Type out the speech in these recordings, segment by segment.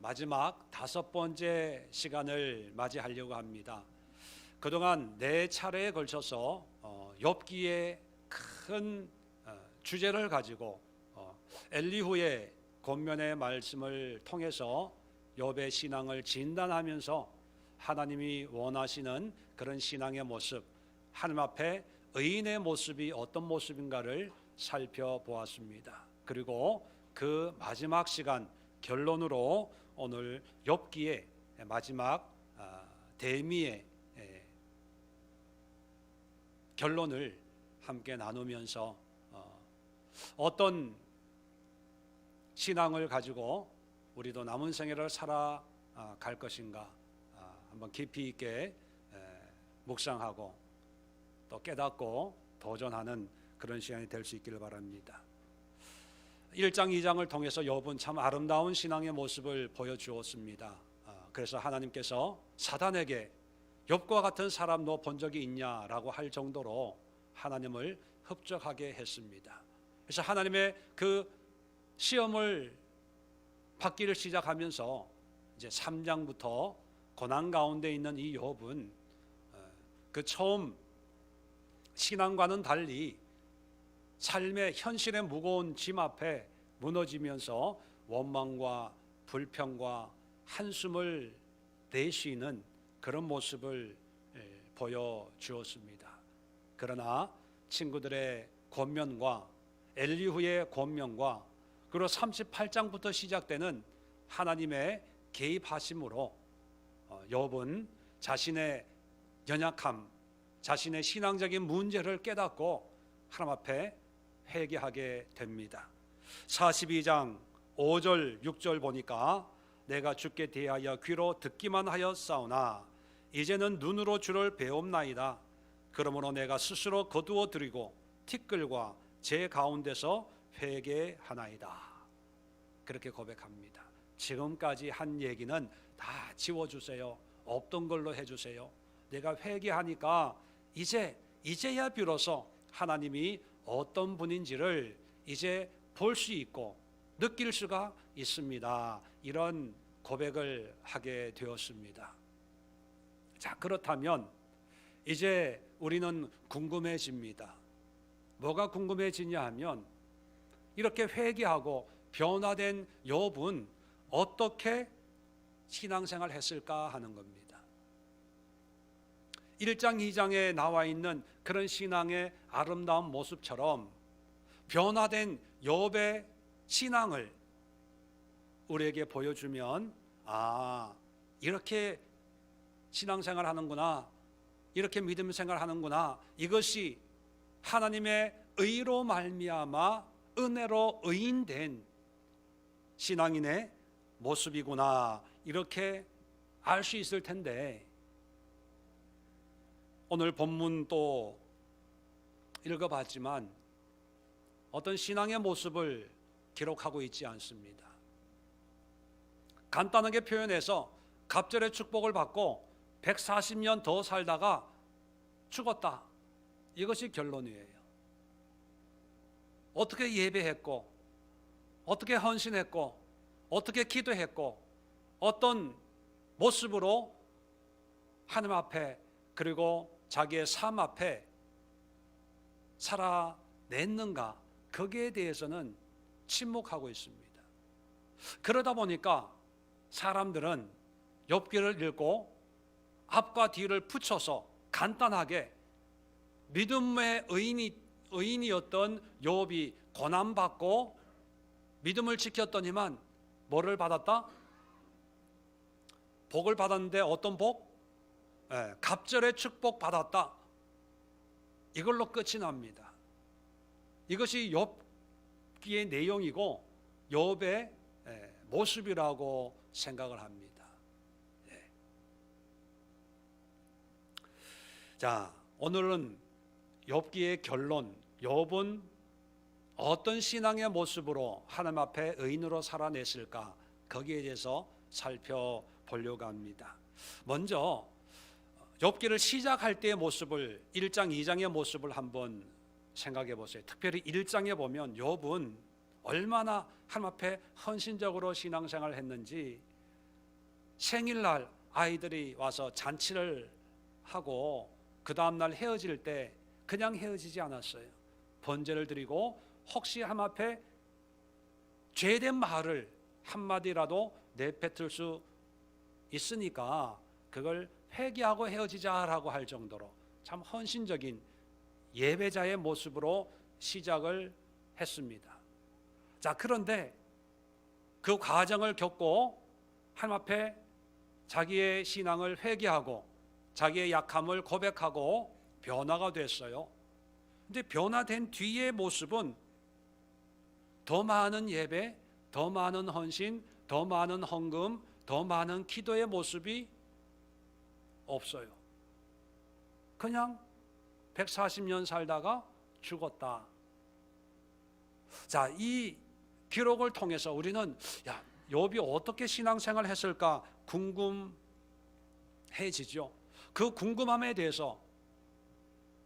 마지막 5번째 시간을 맞이하려고 합니다. 그동안 4차례에 걸쳐서 욥기의 큰 주제를 가지고 엘리후의 권면의 말씀을 통해서 욥의 신앙을 진단하면서 하나님이 원하시는 그런 신앙의 모습, 하나님 앞에 의인의 모습이 어떤 모습인가를 살펴보았습니다. 그리고 그 마지막 시간 결론으로 오늘 욥기의 마지막 대미의 결론을 함께 나누면서 어떤 신앙을 가지고 우리도 남은 생애를 살아갈 것인가 한번 깊이 있게 묵상하고 또 깨닫고 도전하는 그런 시간이 될 수 있기를 바랍니다. 1장 2장을 통해서 욥은 참 아름다운 신앙의 모습을 보여주었습니다. 그래서 하나님께서 사단에게 욥과 같은 사람 너 본 적이 있냐라고 할 정도로 하나님을 흡족하게 했습니다. 그래서 하나님의 그 시험을 받기를 시작하면서 이제 3장부터 고난 가운데 있는 이 욥은 그 처음 신앙과는 달리 삶의 현실의 무거운 짐 앞에 무너지면서 원망과 불평과 한숨을 내쉬는 그런 모습을 보여주었습니다. 그러나 친구들의 권면과 엘리후의 권면과 그리고 38장부터 시작되는 하나님의 개입하심으로 욥은 자신의 연약함, 자신의 신앙적인 문제를 깨닫고 하나님 앞에 회개하게 됩니다. 42장 5절 6절 보니까 내가 주께 대하여 귀로 듣기만 하였사오나 이제는 눈으로 주를 배옵나이다. 그러므로 내가 스스로 거두어 드리고 티끌과 제 가운데서 회개하나이다. 그렇게 고백합니다. 지금까지 한 얘기는 다 지워주세요. 없던 걸로 해주세요. 내가 회개하니까 이제야 비로소 하나님이 어떤 분인지를 이제 볼 수 있고 느낄 수가 있습니다. 이런 고백을 하게 되었습니다. 자, 그렇다면 이제 우리는 궁금해집니다. 뭐가 궁금해지냐 하면 이렇게 회개하고 변화된 욥은 어떻게 신앙생활 했을까 하는 겁니다. 1장 2장에 나와 있는 그런 신앙의 아름다운 모습처럼 변화된 욥의 신앙을 우리에게 보여주면 이렇게 신앙생활 하는구나, 이렇게 믿음 생활 하는구나, 이것이 하나님의 의로 말미암아 은혜로 의인된 신앙인의 모습이구나, 이렇게 알 수 있을 텐데 오늘 본문 또 읽어봤지만 어떤 신앙의 모습을 기록하고 있지 않습니다. 간단하게 표현해서 갑절의 축복을 받고 140년 더 살다가 죽었다, 이것이 결론이에요. 어떻게 예배했고 어떻게 헌신했고 어떻게 기도했고 어떤 모습으로 하나님 앞에 그리고 자기의 삶 앞에 살아냈는가, 거기에 대해서는 침묵하고 있습니다. 그러다 보니까 사람들은 욥기를 읽고 앞과 뒤를 붙여서 간단하게 믿음의 의인이었던 욥이 고난받고 믿음을 지켰더니만 뭐를 받았다? 복을 받았는데 어떤 복? 갑절의 축복 받았다. 이걸로 끝이 납니다. 이것이 욥기의 내용이고 욥의 모습이라고 생각을 합니다. 자, 오늘은 욥기의 결론, 욥은 어떤 신앙의 모습으로 하나님 앞에 의인으로 살아냈을까, 거기에 대해서 살펴보려고 합니다. 먼저 욥기를 시작할 때의 모습을, 1장 2장의 모습을 한번 생각해 보세요. 특별히 1장에 보면 욥은 얼마나 하나님 앞에 헌신적으로 신앙생활을 했는지 생일날 아이들이 와서 잔치를 하고 그 다음날 헤어질 때 그냥 헤어지지 않았어요. 번제를 드리고 혹시 함 앞에 죄된 말을 한마디라도 내뱉을 수 있으니까 그걸 회개하고 헤어지자라고 할 정도로 참 헌신적인 예배자의 모습으로 시작을 했습니다. 자, 그런데 그 과정을 겪고 하나님 앞에 자기의 신앙을 회개하고 자기의 약함을 고백하고 변화가 됐어요. 근데 변화된 뒤의 모습은 더 많은 예배, 더 많은 헌신, 더 많은 헌금, 더 많은 기도의 모습이 없어요. 그냥 140년 살다가 죽었다. 자, 이 기록을 통해서 우리는 욥이 어떻게 신앙생활을 했을까 궁금해지죠. 그 궁금함에 대해서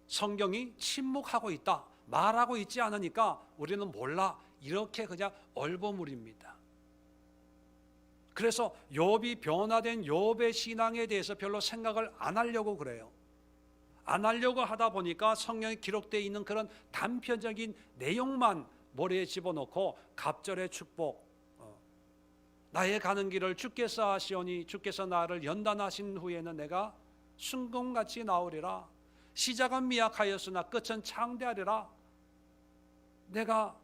성경이 침묵하고 있다, 말하고 있지 않으니까 우리는 몰라, 이렇게 그냥 얼버무립니다. 그래서 욥이 변화된 욥의 신앙에 대해서 별로 생각을 안 하려고 그래요. 안 하려고 하다 보니까 성경에 기록되어 있는 그런 단편적인 내용만 머리에 집어넣고 갑절의 축복, 나의 가는 길을 주께서 하시오니 주께서 나를 연단하신 후에는 내가 순금같이 나오리라. 시작은 미약하였으나 끝은 창대하리라. 내가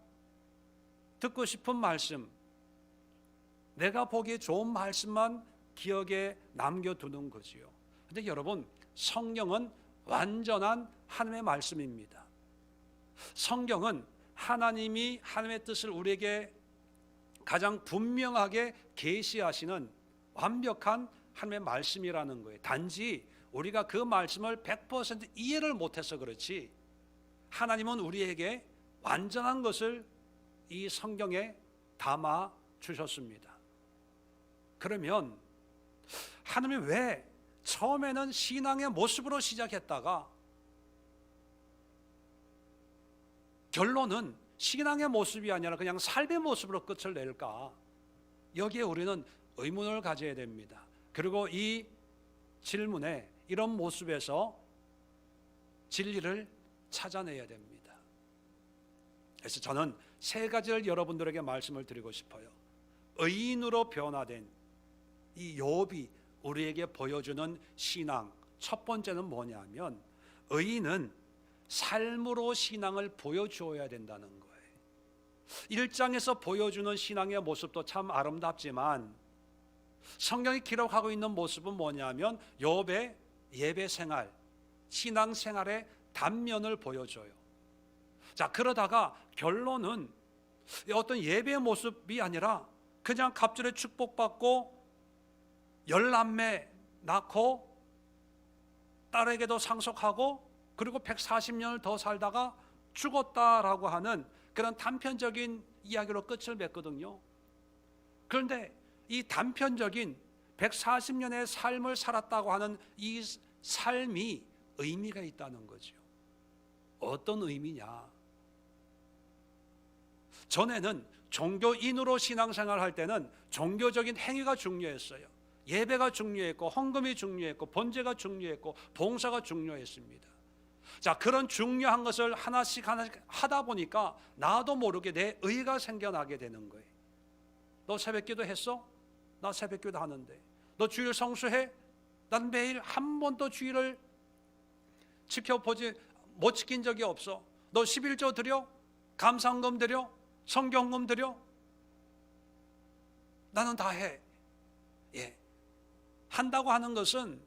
듣고 싶은 말씀, 내가 보기에 좋은 말씀만 기억에 남겨두는 거지요. 근데 여러분, 성경은 완전한 하나님의 말씀입니다. 성경은 하나님이 하나님의 뜻을 우리에게 가장 분명하게 계시하시는 완벽한 하나님의 말씀이라는 거예요. 단지 우리가 그 말씀을 100% 이해를 못해서 그렇지, 하나님은 우리에게 완전한 것을 이 성경에 담아 주셨습니다. 그러면 하나님이 왜 처음에는 신앙의 모습으로 시작했다가 결론은 신앙의 모습이 아니라 그냥 삶의 모습으로 끝을 낼까? 여기에 우리는 의문을 가져야 됩니다. 그리고 이 질문에 이런 모습에서 진리를 찾아내야 됩니다. 그래서 저는 세 가지를 여러분들에게 말씀을 드리고 싶어요. 의인으로 변화된 이 욥이 우리에게 보여주는 신앙, 첫 번째는 뭐냐면 의인은 삶으로 신앙을 보여주어야 된다는 거예요. 1장에서 보여주는 신앙의 모습도 참 아름답지만 성경이 기록하고 있는 모습은 뭐냐면 욥의 예배 생활, 신앙 생활의 단면을 보여줘요. 자, 그러다가 결론은 어떤 예배의 모습이 아니라 그냥 갑절에 축복받고 10남매 낳고 딸에게도 상속하고 그리고 140년을 더 살다가 죽었다라고 하는 그런 단편적인 이야기로 끝을 맺거든요. 그런데 이 단편적인 140년의 삶을 살았다고 하는 이 삶이 의미가 있다는 거죠. 어떤 의미냐? 전에는 종교인으로 신앙생활을 할 때는 종교적인 행위가 중요했어요. 예배가 중요했고 헌금이 중요했고 번제가 중요했고 봉사가 중요했습니다. 자, 그런 중요한 것을 하나씩 하다 보니까 나도 모르게 내 의가 생겨나게 되는 거예요. 너 새벽기도 했어? 나 새벽기도 하는데. 너 주일 성수해? 난 매일 한 번도 주일을 못 지킨 적이 없어. 너 11조 드려? 감사헌금 드려? 성경금 드려? 나는 다 해. 한다고 하는 것은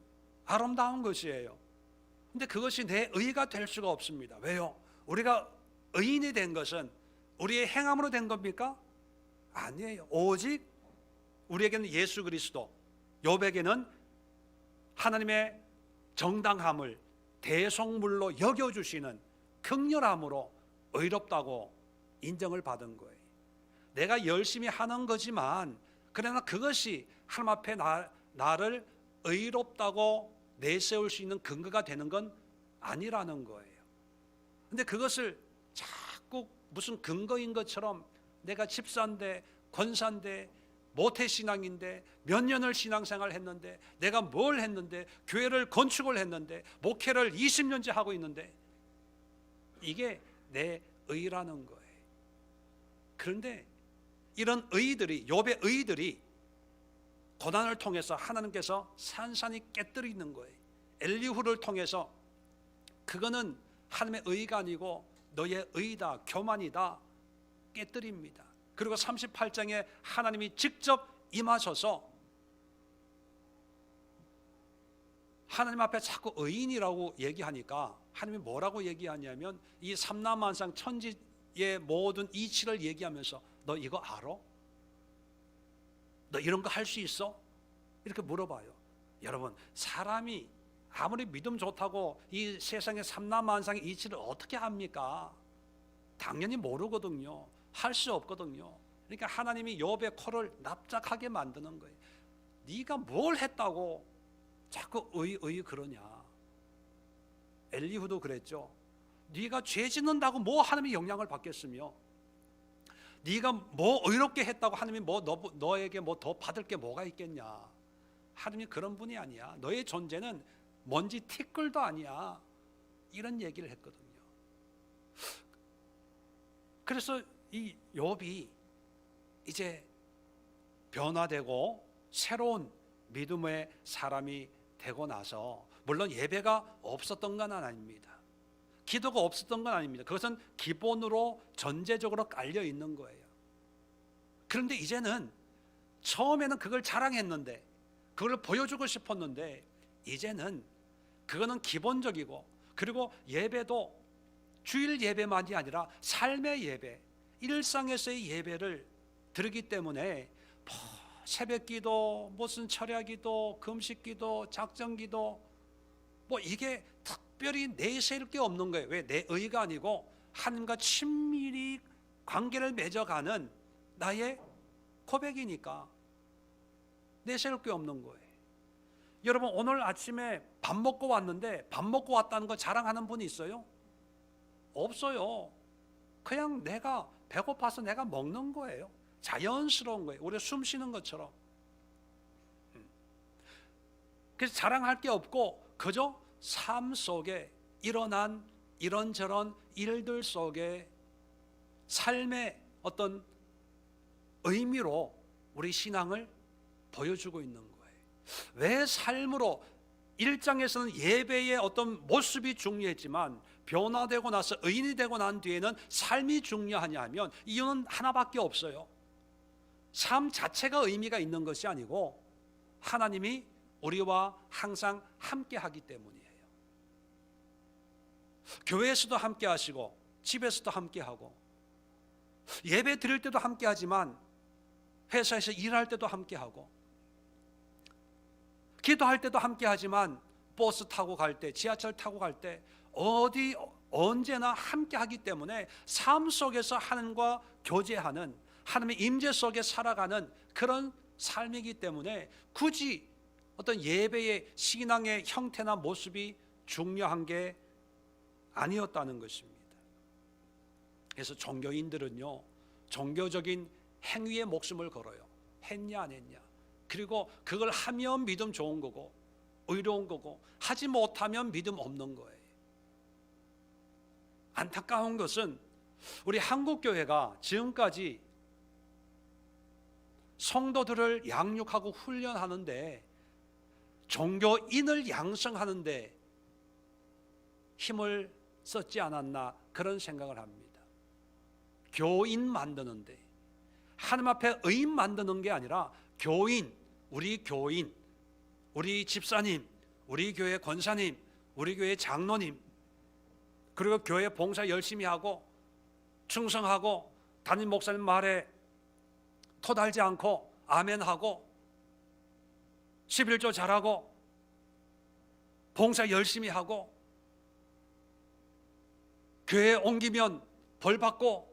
아름다운 것이에요. 근데 그것이 내 의가 될 수가 없습니다. 왜요? 우리가 의인이 된 것은 우리의 행함으로 된 겁니까? 아니에요. 오직 우리에게는 예수 그리스도, 욥에게는 하나님의 정당함을 대속물로 여겨주시는 긍휼함으로 의롭다고 인정을 받은 거예요. 내가 열심히 하는 거지만 그러나 그것이 하나님 앞에 나를 의롭다고 내세울 수 있는 근거가 되는 건 아니라는 거예요. 근데 그것을 자꾸 무슨 근거인 것처럼 내가 집사인데 권사인데 모태신앙인데 몇 년을 신앙생활 했는데 내가 뭘 했는데 교회를 건축을 했는데 목회를 20년째 하고 있는데 이게 내 의라는 거예요. 그런데 이런 의들이, 욥의 의들이 고난을 통해서 하나님께서 산산이 깨뜨리는 거예요. 엘리후를 통해서 그거는 하나님의 의가 아니고 너의 의다, 교만이다 깨뜨립니다. 그리고 38장에 하나님이 직접 임하셔서 하나님 앞에 자꾸 의인이라고 얘기하니까 하나님이 뭐라고 얘기하냐면 이 삼라만상 천지의 모든 이치를 얘기하면서 너 이거 알아? 너 이런 거 할 수 있어? 이렇게 물어봐요. 여러분, 사람이 아무리 믿음 좋다고 이 세상의 삼라만상의 이치를 어떻게 합니까? 당연히 모르거든요. 할 수 없거든요. 그러니까 하나님이 욥의 코를 납작하게 만드는 거예요. 네가 뭘 했다고 자꾸 의 그러냐. 엘리후도 그랬죠. 네가 죄 짓는다고 뭐 하나님의 영향을 받겠으며 네가 뭐 의롭게 했다고 하나님이 뭐 너에게 뭐 더 받을 게 뭐가 있겠냐. 하나님이 그런 분이 아니야. 너의 존재는 먼지 티끌도 아니야. 이런 얘기를 했거든요. 그래서 이 욥이 이제 변화되고 새로운 믿음의 사람이 되고 나서 물론 예배가 없었던 건 아닙니다. 기도가 없었던 건 아닙니다. 그것은 기본으로 전제적으로 깔려 있는 거예요. 그런데 이제는 처음에는 그걸 자랑했는데 그걸 보여주고 싶었는데 이제는 그거는 기본적이고 그리고 예배도 주일 예배만이 아니라 삶의 예배, 일상에서의 예배를 드리기 때문에 새벽 기도, 무슨 철야 기도, 금식 기도, 작정 기도 뭐 이게 특별히 내세울 게 없는 거예요. 왜? 내 의가 아니고 하나님과 친밀히 관계를 맺어가는 나의 고백이니까 내세울 게 없는 거예요. 여러분, 오늘 아침에 밥 먹고 왔는데 밥 먹고 왔다는 거 자랑하는 분이 있어요? 없어요. 그냥 내가 배고파서 내가 먹는 거예요. 자연스러운 거예요. 우리가 숨 쉬는 것처럼. 그래서 자랑할 게 없고 그저 삶 속에 일어난 이런저런 일들 속에 삶의 어떤 의미로 우리 신앙을 보여주고 있는 거예요. 왜 삶으로 1장에서는 예배의 어떤 모습이 중요했지만 변화되고 나서 의인이 되고 난 뒤에는 삶이 중요하냐 하면 이유는 하나밖에 없어요. 삶 자체가 의미가 있는 것이 아니고 하나님이 우리와 항상 함께 하기 때문이에요. 교회에서도 함께 하시고 집에서도 함께 하고 예배 드릴 때도 함께 하지만 회사에서 일할 때도 함께 하고 기도할 때도 함께 하지만 버스 타고 갈 때, 지하철 타고 갈 때 어디 언제나 함께 하기 때문에 삶 속에서 하나님과 교제하는 하나님의 임재 속에 살아가는 그런 삶이기 때문에 굳이 어떤 예배의 신앙의 형태나 모습이 중요한 게 아니었다는 것입니다. 그래서 종교인들은요, 종교적인 행위에 목숨을 걸어요. 했냐 안 했냐. 그리고 그걸 하면 믿음 좋은 거고 의로운 거고 하지 못하면 믿음 없는 거예요. 안타까운 것은 우리 한국교회가 지금까지 성도들을 양육하고 훈련하는데 종교인을 양성하는데 힘을 썼지 않았나 그런 생각을 합니다. 교인 만드는데 하나님 앞에 의인 만드는 게 아니라 교인, 우리 집사님, 우리 교회 권사님, 우리 교회 장로님, 그리고 교회 봉사 열심히 하고 충성하고 담임 목사님 말에 토달지 않고 아멘하고 11조 잘하고 봉사 열심히 하고 교회에 옮기면 벌 받고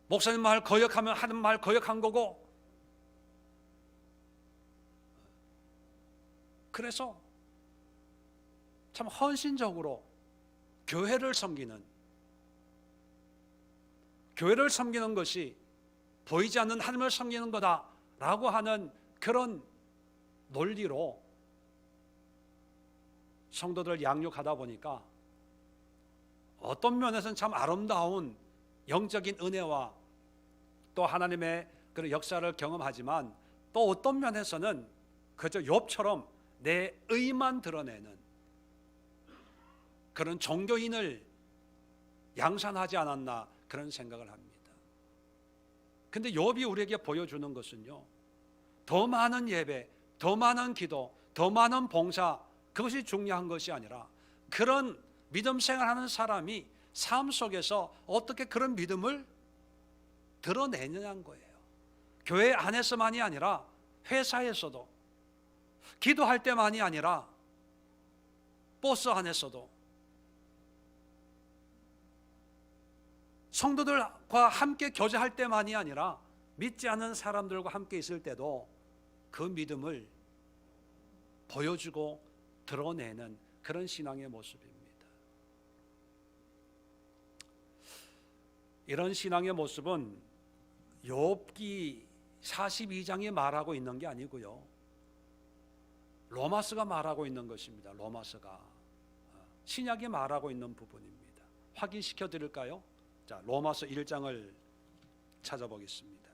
목사님 말 거역하면 하는 말 거역한 거고 그래서 참 헌신적으로 교회를 섬기는 교회를 섬기는 것이 보이지 않는 하나님을 섬기는 거다라고 하는 그런 논리로 성도들을 양육하다 보니까 어떤 면에서는 참 아름다운 영적인 은혜와 또 하나님의 그런 역사를 경험하지만 또 어떤 면에서는 그저 욥처럼 내 의만 드러내는 그런 종교인을 양산하지 않았나 그런 생각을 합니다. 근데 욥이 우리에게 보여주는 것은요, 더 많은 예배, 더 많은 기도, 더 많은 봉사, 그것이 중요한 것이 아니라 그런 믿음 생활하는 사람이 삶 속에서 어떻게 그런 믿음을 드러내느냐는 거예요. 교회 안에서만이 아니라 회사에서도, 기도할 때만이 아니라 버스 안에서도, 성도들과 함께 교제할 때만이 아니라 믿지 않는 사람들과 함께 있을 때도 그 믿음을 보여주고 드러내는 그런 신앙의 모습입니다. 이런 신앙의 모습은 욥기 42장이 말하고 있는 게 아니고요, 로마서가 말하고 있는 것입니다. 로마서가 신약이 말하고 있는 부분입니다. 확인시켜 드릴까요? 자, 로마서 1장을 찾아보겠습니다.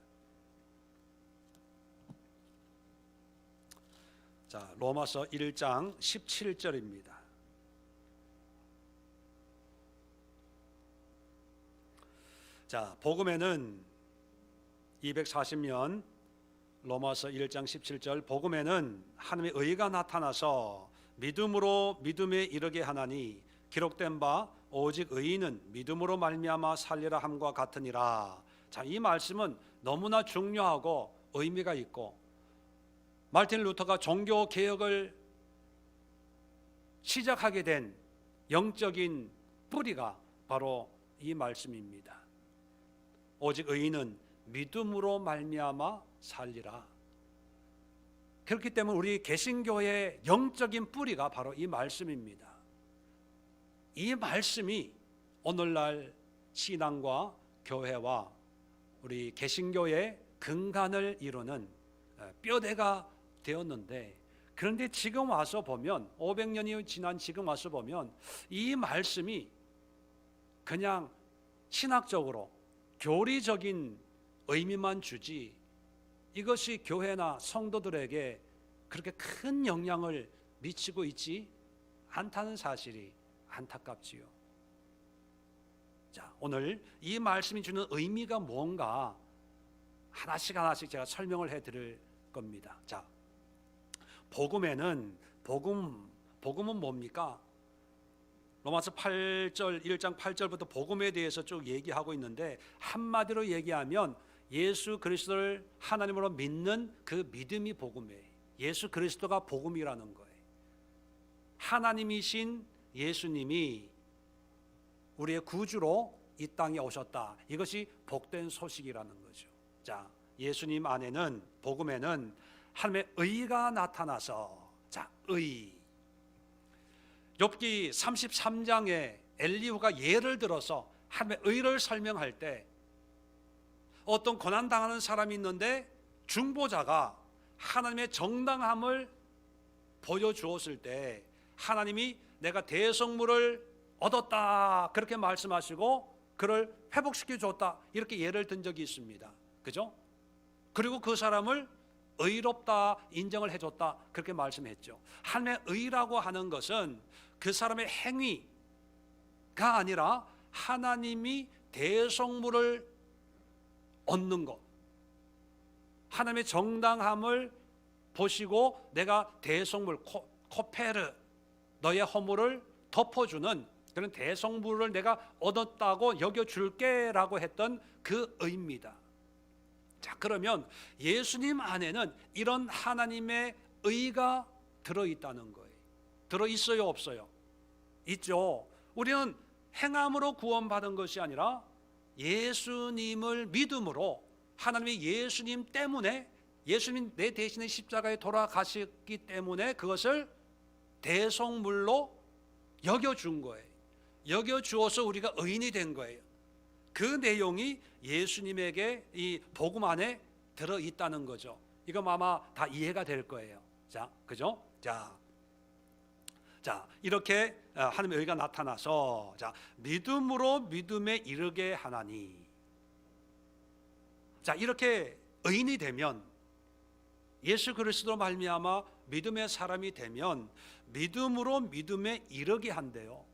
자, 로마서 1장 17절입니다. 자, 복음에는 240년 로마서 1장 17절, 복음에는 하나님의 의가 나타나서 믿음으로 믿음에 이르게 하나니 기록된 바 오직 의인은 믿음으로 말미암아 살리라 함과 같으니라. 자, 이 말씀은 너무나 중요하고 의미가 있고, 마르틴 루터가 종교 개혁을 시작하게 된 영적인 뿌리가 바로 이 말씀입니다. 오직 의인은 믿음으로 말미암아 살리라. 그렇기 때문에 우리 개신교의 영적인 뿌리가 바로 이 말씀입니다. 이 말씀이 오늘날 신앙과 교회와 우리 개신교의 근간을 이루는 뼈대가 되었는데, 그런데 지금 와서 보면, 500년이 지난 지금 와서 보면 이 말씀이 그냥 신학적으로 교리적인 의미만 주지 이것이 교회나 성도들에게 그렇게 큰 영향을 미치고 있지 않다는 사실이 안타깝지요. 자, 오늘 이 말씀이 주는 의미가 뭔가 하나씩 제가 설명을 해드릴 겁니다. 자, 복음에는 복음은 뭡니까? 로마서 8절 1장 8절부터 복음에 대해서 쭉 얘기하고 있는데, 한마디로 얘기하면 예수 그리스도를 하나님으로 믿는 그 믿음이 복음이에요. 예수 그리스도가 복음이라는 거예요. 하나님이신 예수님이 우리의 구주로 이 땅에 오셨다. 이것이 복된 소식이라는 거죠. 자, 예수님 안에는, 복음에는 하나님의 의가 나타나서, 자, 의. 욥기 33장에 엘리후가 예를 들어서 하나님의 의를 설명할 때, 어떤 고난당하는 사람이 있는데 중보자가 하나님의 정당함을 보여주었을 때 하나님이 내가 대성물을 얻었다 그렇게 말씀하시고 그를 회복시켜 줬다 이렇게 예를 든 적이 있습니다. 그죠? 그리고 그 사람을 의롭다 인정을 해줬다 그렇게 말씀했죠. 하나님의 의라고 하는 것은 그 사람의 행위가 아니라 하나님이 대성물을 얻는 것, 하나님의 정당함을 보시고 내가 대성물, 코페르, 너의 허물을 덮어주는 그런 대성물을 내가 얻었다고 여겨줄게 라고 했던 그 의입니다. 자, 그러면 예수님 안에는 이런 하나님의 의가 들어있다는 거예요. 들어있어요, 없어요? 있죠. 우리는 행함으로 구원받은 것이 아니라 예수님을 믿음으로, 하나님의 예수님 때문에, 예수님 내 대신에 십자가에 돌아가셨기 때문에 그것을 대성물로 여겨준 거예요. 여겨주어서 우리가 의인이 된 거예요. 그 내용이 예수님에게 이 복음 안에 들어 있다는 거죠. 이거 아마 다 이해가 될 거예요. 자, 그죠? 자, 이렇게 하나님의 의가 나타나서 자, 믿음으로 믿음에 이르게 하나니. 자, 이렇게 의인이 되면 예수 그리스도로 말미암아 믿음의 사람이 되면 믿음으로 믿음에 이르게 한대요.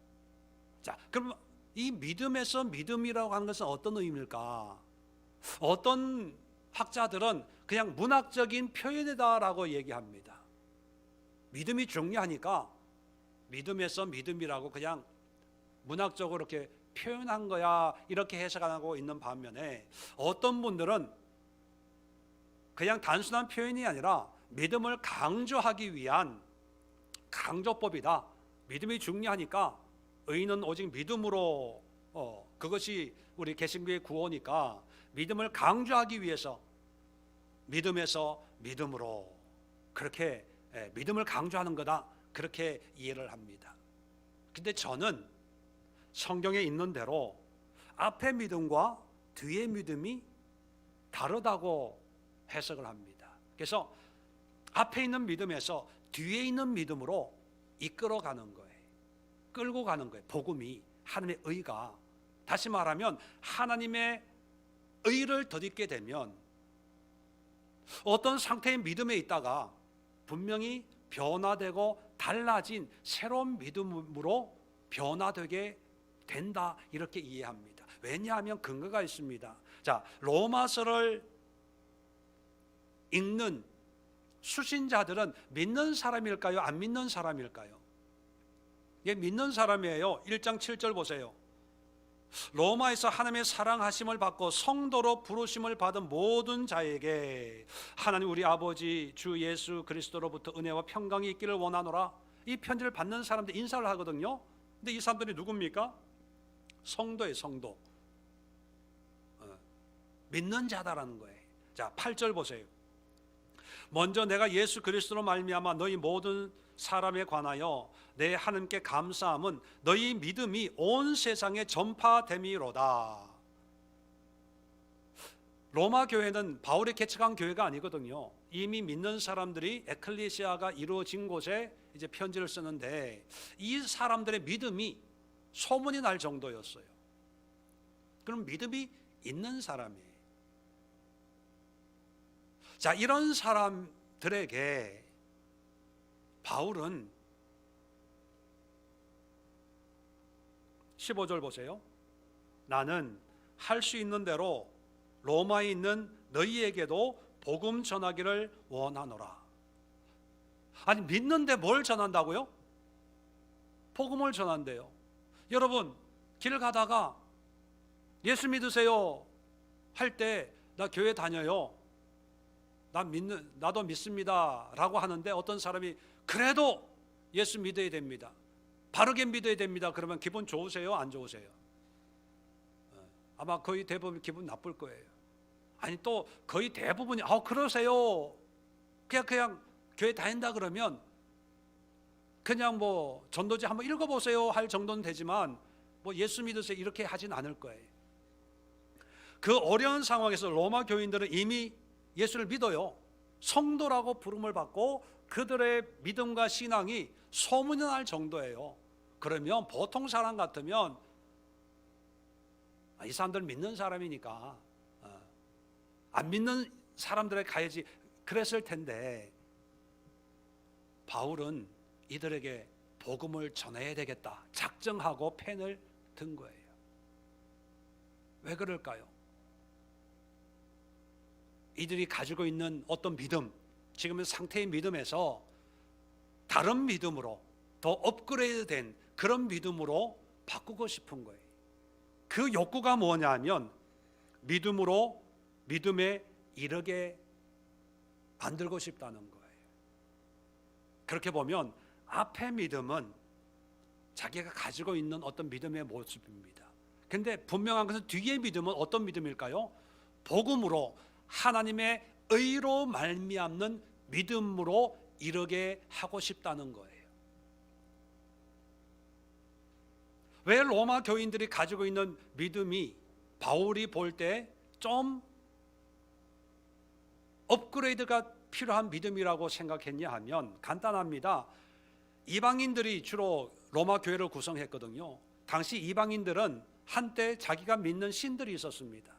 자, 그럼 이 믿음에서 믿음이라고 하는 것은 어떤 의미일까? 어떤 학자들은 그냥 문학적인 표현이다라고 얘기합니다. 믿음이 중요하니까 믿음에서 믿음이라고 그냥 문학적으로 이렇게 표현한 거야 이렇게 해석하고 있는 반면에 어떤 분들은 그냥 단순한 표현이 아니라 믿음을 강조하기 위한 강조법이다. 믿음이 중요하니까 의인은 오직 믿음으로 그것이 우리 개신교의 구호니까 믿음을 강조하기 위해서 믿음에서 믿음으로 그렇게 믿음을 강조하는 거다. 그렇게 이해를 합니다. 근데 저는 성경에 있는 대로 앞에 믿음과 뒤의 믿음이 다르다고 해석을 합니다. 그래서 앞에 있는 믿음에서 뒤에 있는 믿음으로 이끌어가는 거예요. 끌고 가는 거예요. 복음이, 하나님의 의가. 다시 말하면 하나님의 의를 덧입게 되면 어떤 상태의 믿음에 있다가 분명히 변화되고 달라진 새로운 믿음으로 변화되게 된다 이렇게 이해합니다. 왜냐하면 근거가 있습니다. 자, 로마서를 읽는 수신자들은 믿는 사람일까요? 안 믿는 사람일까요? 예, 믿는 사람이에요. 1장 7절 보세요. 로마에서 하나님의 사랑하심을 받고 성도로 부르심을 받은 모든 자에게 하나님 우리 아버지 주 예수 그리스도로부터 은혜와 평강이 있기를 원하노라. 이 편지를 받는 사람들 인사를 하거든요. 근데 이 사람들이 누굽니까? 성도예요. 성도. 믿는 자다라는 거예요. 자, 8절 보세요. 먼저 내가 예수 그리스도로 말미암아 너희 모든 사람에 관하여 내 하나님께 감사함은 너희 믿음이 온 세상에 전파됨이로다. 로마 교회는 바울이 개척한 교회가 아니거든요. 이미 믿는 사람들이 에클레시아가 이루어진 곳에 이제 편지를 쓰는데 이 사람들의 믿음이 소문이 날 정도였어요. 그럼 믿음이 있는 사람이에요. 자, 이런 사람들에게 바울은 15절 보세요. 나는 할 수 있는 대로 로마에 있는 너희에게도 복음 전하기를 원하노라. 아니, 믿는데 뭘 전한다고요? 복음을 전한대요. 여러분, 길 가다가 예수 믿으세요 할 때 나 교회 다녀요, 나도 믿습니다 라고 하는데 어떤 사람이 그래도 예수 믿어야 됩니다, 바르게 믿어야 됩니다, 그러면 기분 좋으세요? 안 좋으세요? 아마 거의 대부분 기분 나쁠 거예요. 아니, 또 거의 대부분이 그러세요, 그냥 교회 다닌다 그러면 그냥 뭐 전도지 한번 읽어보세요 할 정도는 되지만 뭐 예수 믿으세요 이렇게 하진 않을 거예요. 그 어려운 상황에서 로마 교인들은 이미 예수를 믿어요. 성도라고 부름을 받고 그들의 믿음과 신앙이 소문이 날 정도예요. 그러면 보통 사람 같으면 이 사람들 믿는 사람이니까 안 믿는 사람들에 가야지 그랬을 텐데 바울은 이들에게 복음을 전해야 되겠다 작정하고 펜을 든 거예요. 왜 그럴까요? 이들이 가지고 있는 어떤 믿음, 지금의 상태의 믿음에서 다른 믿음으로 더 업그레이드된 그런 믿음으로 바꾸고 싶은 거예요. 그 욕구가 뭐냐면 믿음으로 믿음에 이르게 만들고 싶다는 거예요. 그렇게 보면 앞에 믿음은 자기가 가지고 있는 어떤 믿음의 모습입니다. 근데 분명한 것은 뒤의 믿음은 어떤 믿음일까요? 복음으로 하나님의 의로 말미암는 믿음으로 이르게 하고 싶다는 거예요. 왜 로마 교인들이 가지고 있는 믿음이 바울이 볼 때 좀 업그레이드가 필요한 믿음이라고 생각했냐 하면 간단합니다. 이방인들이 주로 로마 교회를 구성했거든요. 당시 이방인들은 한때 자기가 믿는 신들이 있었습니다.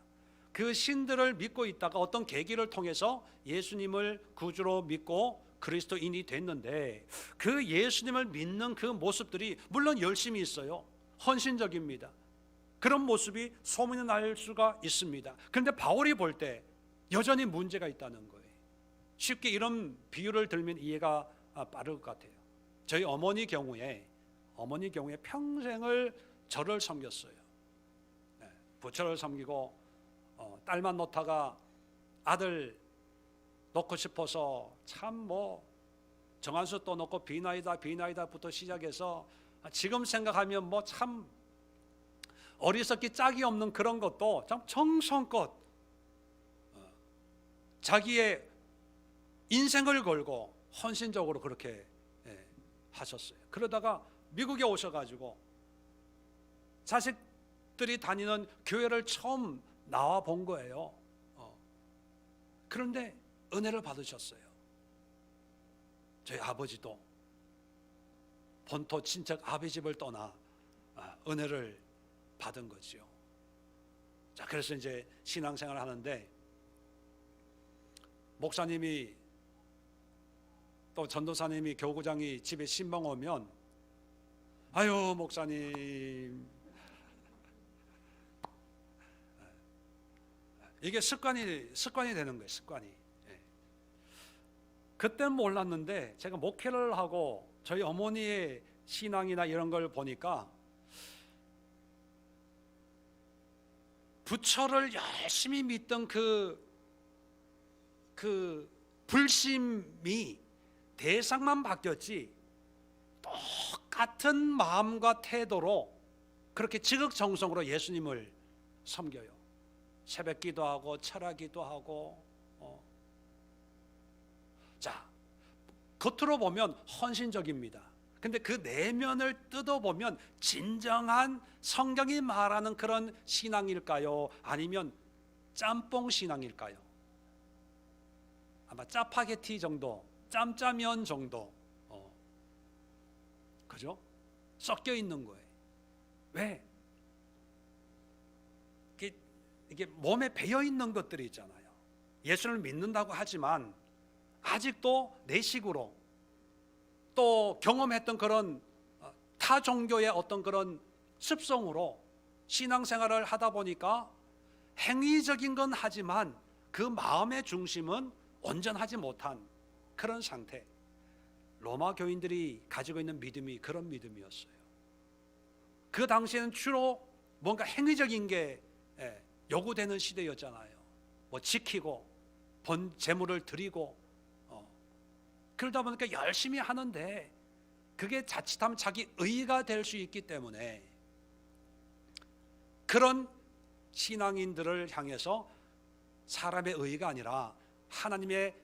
그 신들을 믿고 있다가 어떤 계기를 통해서 예수님을 구주로 믿고 그리스도인이 됐는데, 그 예수님을 믿는 그 모습들이 물론 열심히 있어요. 헌신적입니다. 그런 모습이 소문이 날 수가 있습니다. 그런데 바울이 볼 때 여전히 문제가 있다는 거예요. 쉽게 이런 비유를 들면 이해가 빠를 것 같아요. 저희 어머니 경우에 평생을 저를 섬겼어요. 부처를 섬기고 딸만 놓다가 아들 놓고 싶어서 참 정한수 또 놓고 비나이다부터 시작해서 지금 생각하면 참 어리석기 짝이 없는 그런 것도 참 정성껏 자기의 인생을 걸고 헌신적으로 그렇게 하셨어요. 그러다가 미국에 오셔가지고 자식들이 다니는 교회를 처음 나와 본 거예요. 그런데 은혜를 받으셨어요. 저희 아버지도 본토 친척 아버지 집을 떠나 은혜를 받은 거죠. 자, 그래서 이제 신앙생활을 하는데 목사님이 또 전도사님이 교구장이 집에 신방 오면 아유 목사님, 이게 습관이 되는 거예요. 습관이. 그때는 몰랐는데 제가 목회를 하고 저희 어머니의 신앙이나 이런 걸 보니까 부처를 열심히 믿던 그 불심이 대상만 바뀌었지 똑같은 마음과 태도로 그렇게 지극정성으로 예수님을 섬겨요. 새벽 기도하고 철학기도 하고. 자, 겉으로 보면 헌신적입니다. 근데 그 내면을 뜯어보면 진정한 성경이 말하는 그런 신앙일까요? 아니면 짬뽕 신앙일까요? 아마 짜파게티 정도, 짬짜면 정도, 그죠? 섞여 있는 거예요. 왜? 이게 몸에 배어 있는 것들이 있잖아요. 예수를 믿는다고 하지만 아직도 내 식으로 또 경험했던 그런 타 종교의 어떤 그런 습성으로 신앙생활을 하다 보니까 행위적인 건 하지만 그 마음의 중심은 온전하지 못한 그런 상태. 로마 교인들이 가지고 있는 믿음이 그런 믿음이었어요. 그 당시에는 주로 뭔가 행위적인 게 요구되는 시대였잖아요. 지키고 재물을 드리고 그러다 보니까 열심히 하는데 그게 자칫하면 자기 의가 될 수 있기 때문에 그런 신앙인들을 향해서 사람의 의가 아니라 하나님의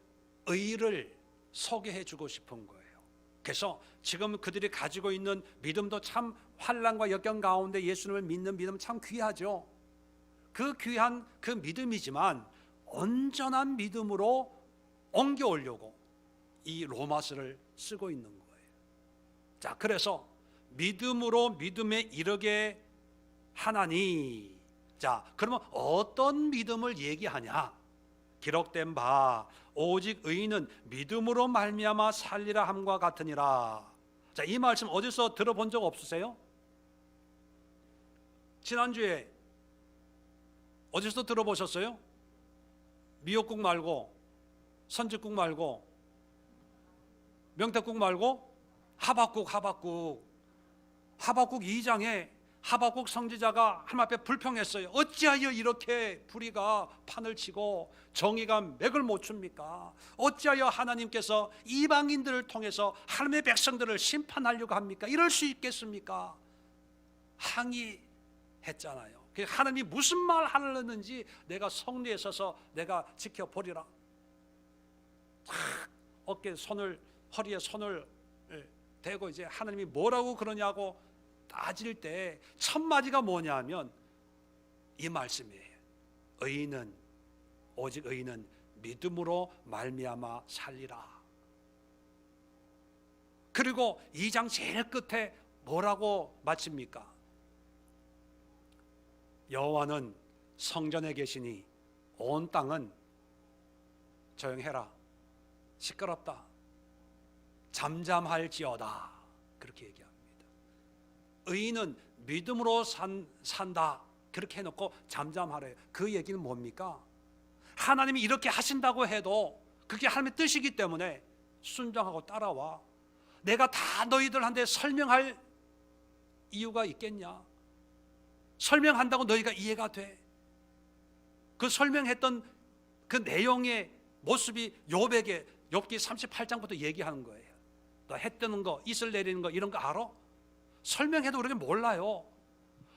의를 소개해 주고 싶은 거예요. 그래서 지금 그들이 가지고 있는 믿음도 참 환난과 역경 가운데 예수님을 믿는 믿음 참 귀하죠. 그 귀한 그 믿음이지만 온전한 믿음으로 옮겨오려고 이 로마서를 쓰고 있는 거예요. 자, 그래서 믿음으로 믿음에 이르게 하나니. 자, 그러면 어떤 믿음을 얘기하냐? 기록된 바 오직 의인은 믿음으로 말미암아 살리라 함과 같으니라. 자, 이 말씀 어디서 들어본 적 없으세요? 지난주에 어디서 들어보셨어요? 미역국 말고, 선지국 말고, 명태국 말고, 하박국 2장에 하박국 선지자가 하나님 앞에 불평했어요. 어찌하여 이렇게 불의가 판을 치고 정의가 맥을 못 춥니까? 어찌하여 하나님께서 이방인들을 통해서 하나님의 백성들을 심판하려고 합니까? 이럴 수 있겠습니까? 항의했잖아요. 하나님이 무슨 말 하려는지 내가 성리에 서서 내가 지켜보리라. 어깨에 손을, 허리에 손을 대고 이제 하나님이 뭐라고 그러냐고 따질 때 첫 마디가 뭐냐면 이 말씀이에요. 오직 의인은 믿음으로 말미암아 살리라. 그리고 2장 제일 끝에 뭐라고 마칩니까? 여호와는 성전에 계시니 온 땅은 조용해라, 시끄럽다, 잠잠할지어다, 그렇게 얘기합니다. 의인은 믿음으로 산다 그렇게 해놓고 잠잠하래요. 그 얘기는 뭡니까? 하나님이 이렇게 하신다고 해도 그게 하나님의 뜻이기 때문에 순종하고 따라와. 내가 다 너희들한테 설명할 이유가 있겠냐? 설명한다고 너희가 이해가 돼? 그 설명했던 그 내용의 모습이 욥기 38장부터 얘기하는 거예요. 너 해 뜨는 거, 이슬 내리는 거 이런 거 알아? 설명해도 우리가 몰라요.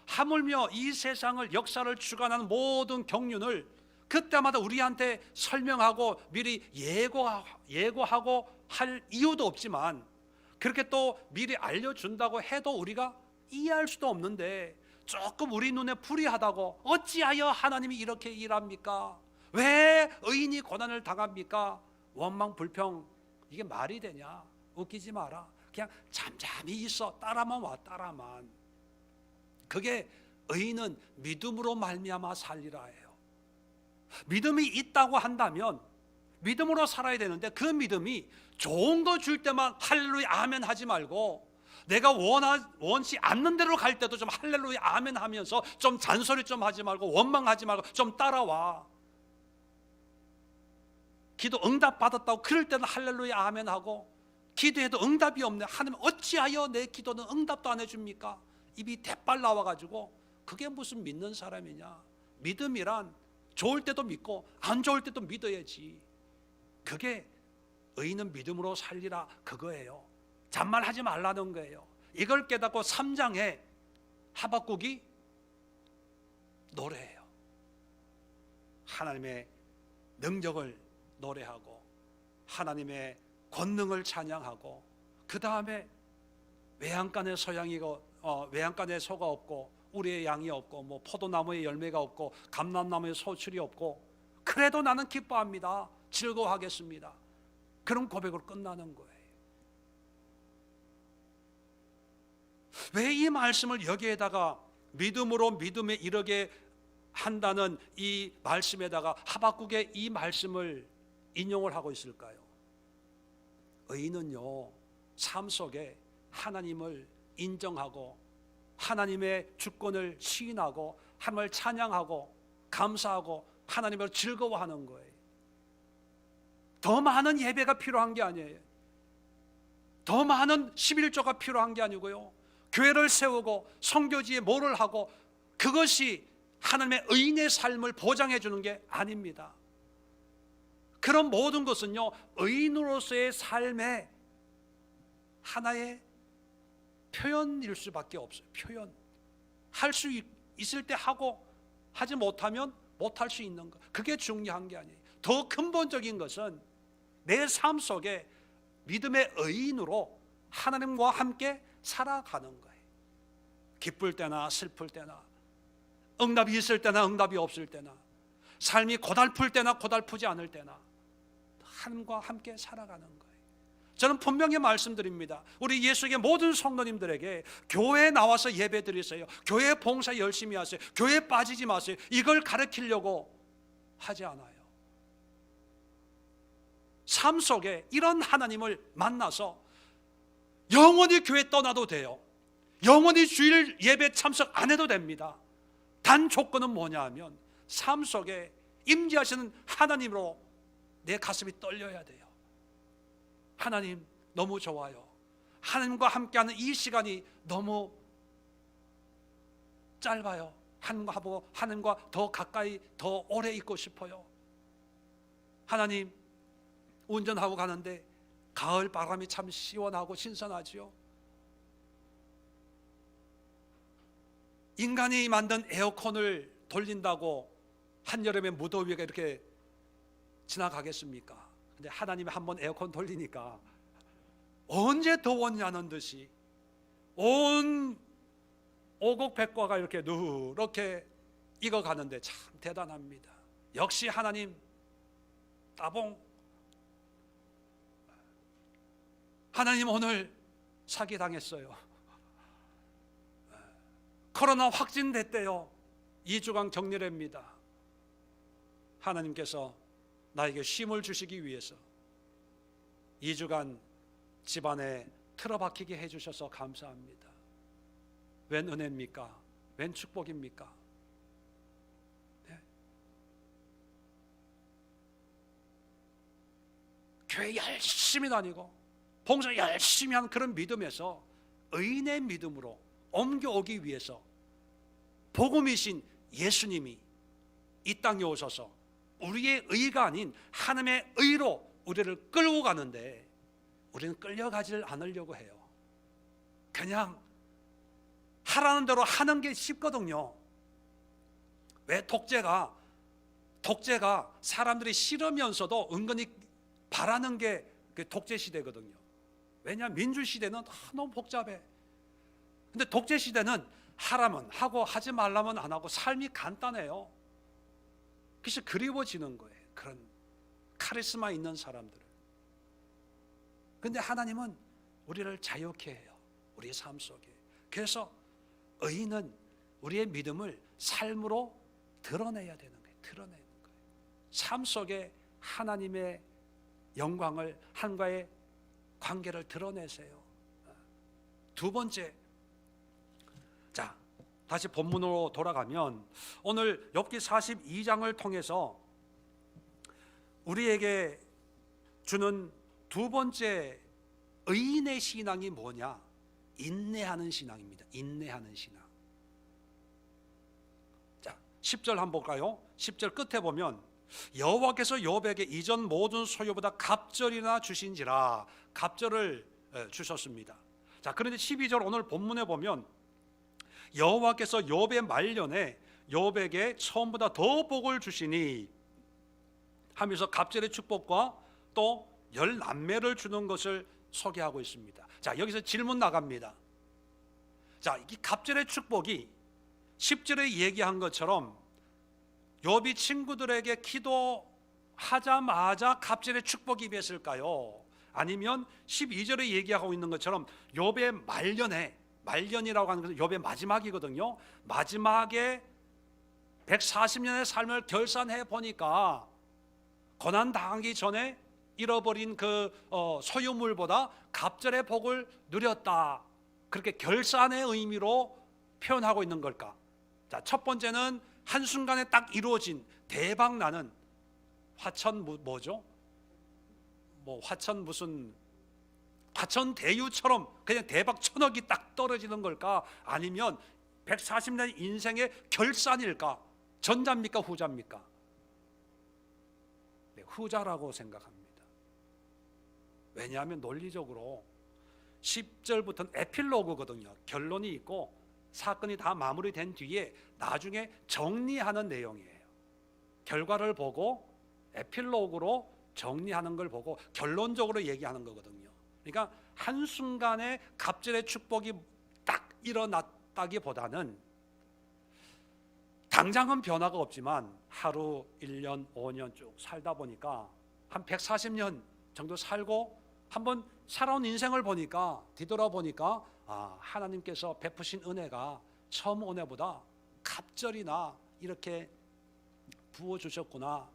하물며 이 세상을, 역사를 주관하는 모든 경륜을 그때마다 우리한테 설명하고 미리 예고하고 할 이유도 없지만, 그렇게 또 미리 알려준다고 해도 우리가 이해할 수도 없는데, 조금 우리 눈에 불이하다고 어찌하여 하나님이 이렇게 일합니까? 왜 의인이 고난을 당합니까? 원망 불평, 이게 말이 되냐? 웃기지 마라. 그냥 잠잠히 있어. 따라만 와, 따라만. 그게 의인은 믿음으로 말미암아 살리라예요. 믿음이 있다고 한다면 믿음으로 살아야 되는데, 그 믿음이 좋은 거 줄 때만 할렐루야 아멘 하지 말고, 내가 원치 않는 대로 갈 때도 좀 할렐루야 아멘 하면서 좀 잔소리 좀 하지 말고, 원망하지 말고 좀 따라와. 기도 응답 받았다고 그럴 때는 할렐루야 아멘 하고, 기도해도 응답이 없네. 하나님 어찌하여 내 기도는 응답도 안 해줍니까? 입이 대빨 나와가지고, 그게 무슨 믿는 사람이냐? 믿음이란 좋을 때도 믿고 안 좋을 때도 믿어야지. 그게 의인은 믿음으로 살리라, 그거예요. 잔말하지 말라는 거예요. 이걸 깨닫고 3장에 하박국이 노래해요. 하나님의 능력을 노래하고 하나님의 권능을 찬양하고, 그 다음에 외양간에 외양간에 소가 없고 우리의 양이 없고 뭐 포도나무에 열매가 없고 감람나무에 소출이 없고, 그래도 나는 기뻐합니다, 즐거워하겠습니다. 그런 고백으로 끝나는 거예요. 왜 이 말씀을 여기에다가 믿음으로 믿음에 이르게 한다는 이 말씀에다가 하박국의 이 말씀을 인용을 하고 있을까요? 의인은요, 삶 속에 하나님을 인정하고 하나님의 주권을 시인하고 하나님을 찬양하고 감사하고 하나님을 즐거워하는 거예요. 더 많은 예배가 필요한 게 아니에요. 더 많은 11조가 필요한 게 아니고요, 교회를 세우고 선교지에 뭐를 하고, 그것이 하나님의 의인의 삶을 보장해 주는 게 아닙니다. 그런 모든 것은요, 의인으로서의 삶의 하나의 표현일 수밖에 없어요. 표현. 할 수 있을 때 하고, 하지 못하면 못할 수 있는 것, 그게 중요한 게 아니에요. 더 근본적인 것은 내 삶 속에 믿음의 의인으로 하나님과 함께 살아가는 거예요. 기쁠 때나 슬플 때나, 응답이 있을 때나 응답이 없을 때나, 삶이 고달플 때나 고달프지 않을 때나 하나님과 함께 살아가는 거예요. 저는 분명히 말씀드립니다. 우리 예수의 모든 성도님들에게 교회에 나와서 예배 드리세요, 교회 봉사 열심히 하세요, 교회에 빠지지 마세요, 이걸 가르치려고 하지 않아요. 삶 속에 이런 하나님을 만나서 영원히 교회 떠나도 돼요. 영원히 주일 예배 참석 안 해도 됩니다. 단 조건은 뭐냐 하면, 삶 속에 임재하시는 하나님으로 내 가슴이 떨려야 돼요. 하나님 너무 좋아요. 하나님과 함께하는 이 시간이 너무 짧아요. 하나님과 더 가까이 더 오래 있고 싶어요. 하나님, 운전하고 가는데 가을 바람이 참 시원하고 신선하지요. 인간이 만든 에어컨을 돌린다고 한여름에 무더위가 이렇게 지나가겠습니까? 근데 하나님이 한번 에어컨 돌리니까 언제 더웠냐는 듯이 온 오곡백과가 이렇게 누렇게 익어가는데 참 대단합니다. 역시 하나님 따봉. 하나님 오늘 사기당했어요. 코로나 확진됐대요. 2주간 격리랍니다. 하나님께서 나에게 쉼을 주시기 위해서 2주간 집안에 틀어박히게 해주셔서 감사합니다. 웬 은혜입니까? 웬 축복입니까? 네? 교회 열심히 다니고 봉사 열심히 한 그런 믿음에서 의인의 믿음으로 옮겨오기 위해서 복음이신 예수님이 이 땅에 오셔서 우리의 의가 아닌 하나님의 의로 우리를 끌고 가는데 우리는 끌려가지를 않으려고 해요. 그냥 하라는 대로 하는 게 쉽거든요. 왜 독재가 사람들이 싫으면서도 은근히 바라는 게 독재 시대거든요. 왜냐, 민주 시대는 너무 복잡해. 근데 독재 시대는 하라면 하고 하지 말라면 안 하고 삶이 간단해요. 그래서 그리워지는 거예요. 그런 카리스마 있는 사람들을. 근데 하나님은 우리를 자유케 해요. 우리의 삶 속에. 그래서 의인은 우리의 믿음을 삶으로 드러내야 되는 거예요. 드러내는 거예요. 삶 속에 하나님의 영광을, 하나님과의 관계를 드러내세요. 두 번째, 자, 다시 본문으로 돌아가면 오늘 욥기 42장을 통해서 우리에게 주는 두 번째 의인의 신앙이 뭐냐? 인내하는 신앙입니다. 인내하는 신앙. 자, 10절 한번 볼까요? 10절 끝에 보면 여호와께서 욥에게 이전 모든 소유보다 갑절이나 주신지라, 갑절을 주셨습니다. 자, 그런데 12절 오늘 본문에 보면 여호와께서 욥의 말년에 욥에게 처음보다 더 복을 주시니 하면서 갑절의 축복과 또 열 남매를 주는 것을 소개하고 있습니다. 자, 여기서 질문 나갑니다. 자, 이 갑절의 축복이 10절에 얘기한 것처럼 욥이 친구들에게 기도하자마자 갑절의 축복이 임했을까요? 아니면 12절에 얘기하고 있는 것처럼 욥의 말년이라고 하는 것은 욥의 마지막이거든요. 마지막에 140년의 삶을 결산해 보니까 고난 당하기 전에 잃어버린 그 소유물보다 갑절의 복을 누렸다, 그렇게 결산의 의미로 표현하고 있는 걸까? 자, 첫 번째는 한순간에 딱 이루어진 대박나는 화천 뭐죠? 뭐 화천 대유처럼 그냥 대박 천억이 딱 떨어지는 걸까? 아니면 140년 인생의 결산일까? 전자입니까? 후자입니까? 네, 후자라고 생각합니다. 왜냐하면 논리적으로 10절부터는 에필로그거든요. 결론이 있고 사건이 다 마무리된 뒤에 나중에 정리하는 내용이에요. 결과를 보고 에필로그로 정리하는 걸 보고 결론적으로 얘기하는 거거든요. 그러니까 한순간에 갑절의 축복이 딱 일어났다기보다는 당장은 변화가 없지만 하루, 1년, 5년 쭉 살다 보니까 한 140년 정도 살고 한번 살아온 인생을 보니까, 뒤돌아보니까 하나님께서 베푸신 은혜가 처음 은혜보다 갑절이나 이렇게 부어주셨구나,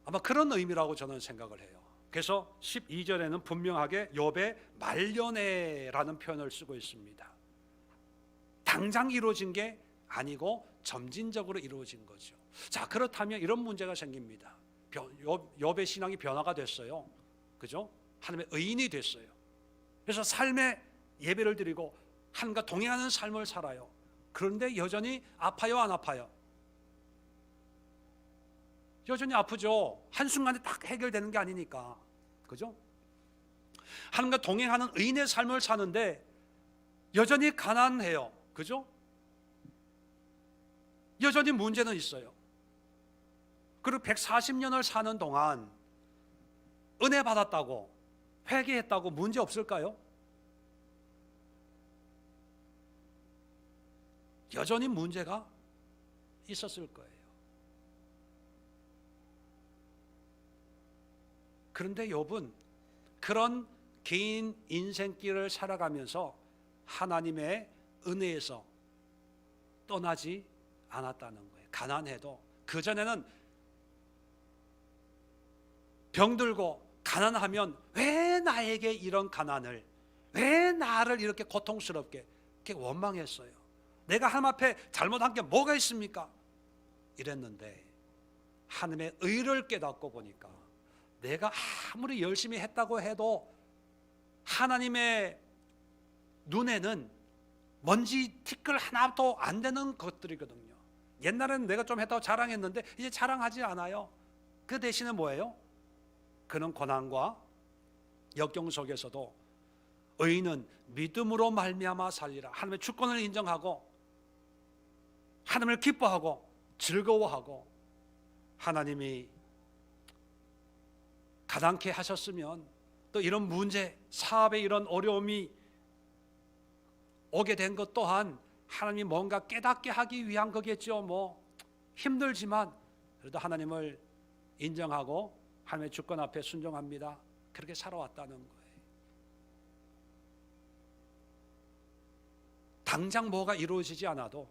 아마 그런 의미라고 저는 생각을 해요. 그래서 12절에는 분명하게 욥의 말년에라는 표현을 쓰고 있습니다. 당장 이루어진 게 아니고 점진적으로 이루어진 거죠. 자, 그렇다면 이런 문제가 생깁니다. 욥의 신앙이 변화가 됐어요. 그죠? 하나님의 의인이 됐어요. 그래서 삶의 예배를 드리고 하나님과 동행하는 삶을 살아요. 그런데 여전히 아파요, 안 아파요? 여전히 아프죠. 한순간에 딱 해결되는 게 아니니까. 그죠? 하나님과 동행하는 의인의 삶을 사는데 여전히 가난해요. 그죠? 여전히 문제는 있어요. 그리고 140년을 사는 동안 은혜 받았다고, 회개했다고 문제 없을까요? 여전히 문제가 있었을 거예요. 그런데 욥은 그런 개인 인생길을 살아가면서 하나님의 은혜에서 떠나지 않았다는 거예요. 가난해도 그전에는 병들고 가난하면 왜 나에게 이런 가난을, 왜 나를 이렇게 고통스럽게, 이렇게 원망했어요. 내가 하나님 앞에 잘못한 게 뭐가 있습니까? 이랬는데 하나님의 의를 깨닫고 보니까 내가 아무리 열심히 했다고 해도 하나님의 눈에는 먼지 티끌 하나도 안 되는 것들이거든요. 옛날에는 내가 좀 했다고 자랑했는데 이제 자랑하지 않아요. 그 대신에 뭐예요? 그는 고난과 역경 속에서도 의인은 믿음으로 말미암아 살리라. 하나님의 주권을 인정하고 하나님을 기뻐하고 즐거워하고, 하나님이 가난케 하셨으면 또 이런 문제, 사업에 이런 어려움이 오게 된 것 또한 하나님이 뭔가 깨닫게 하기 위한 거겠죠. 뭐 힘들지만 그래도 하나님을 인정하고 하나님의 주권 앞에 순종합니다. 그렇게 살아왔다는 거예요. 당장 뭐가 이루어지지 않아도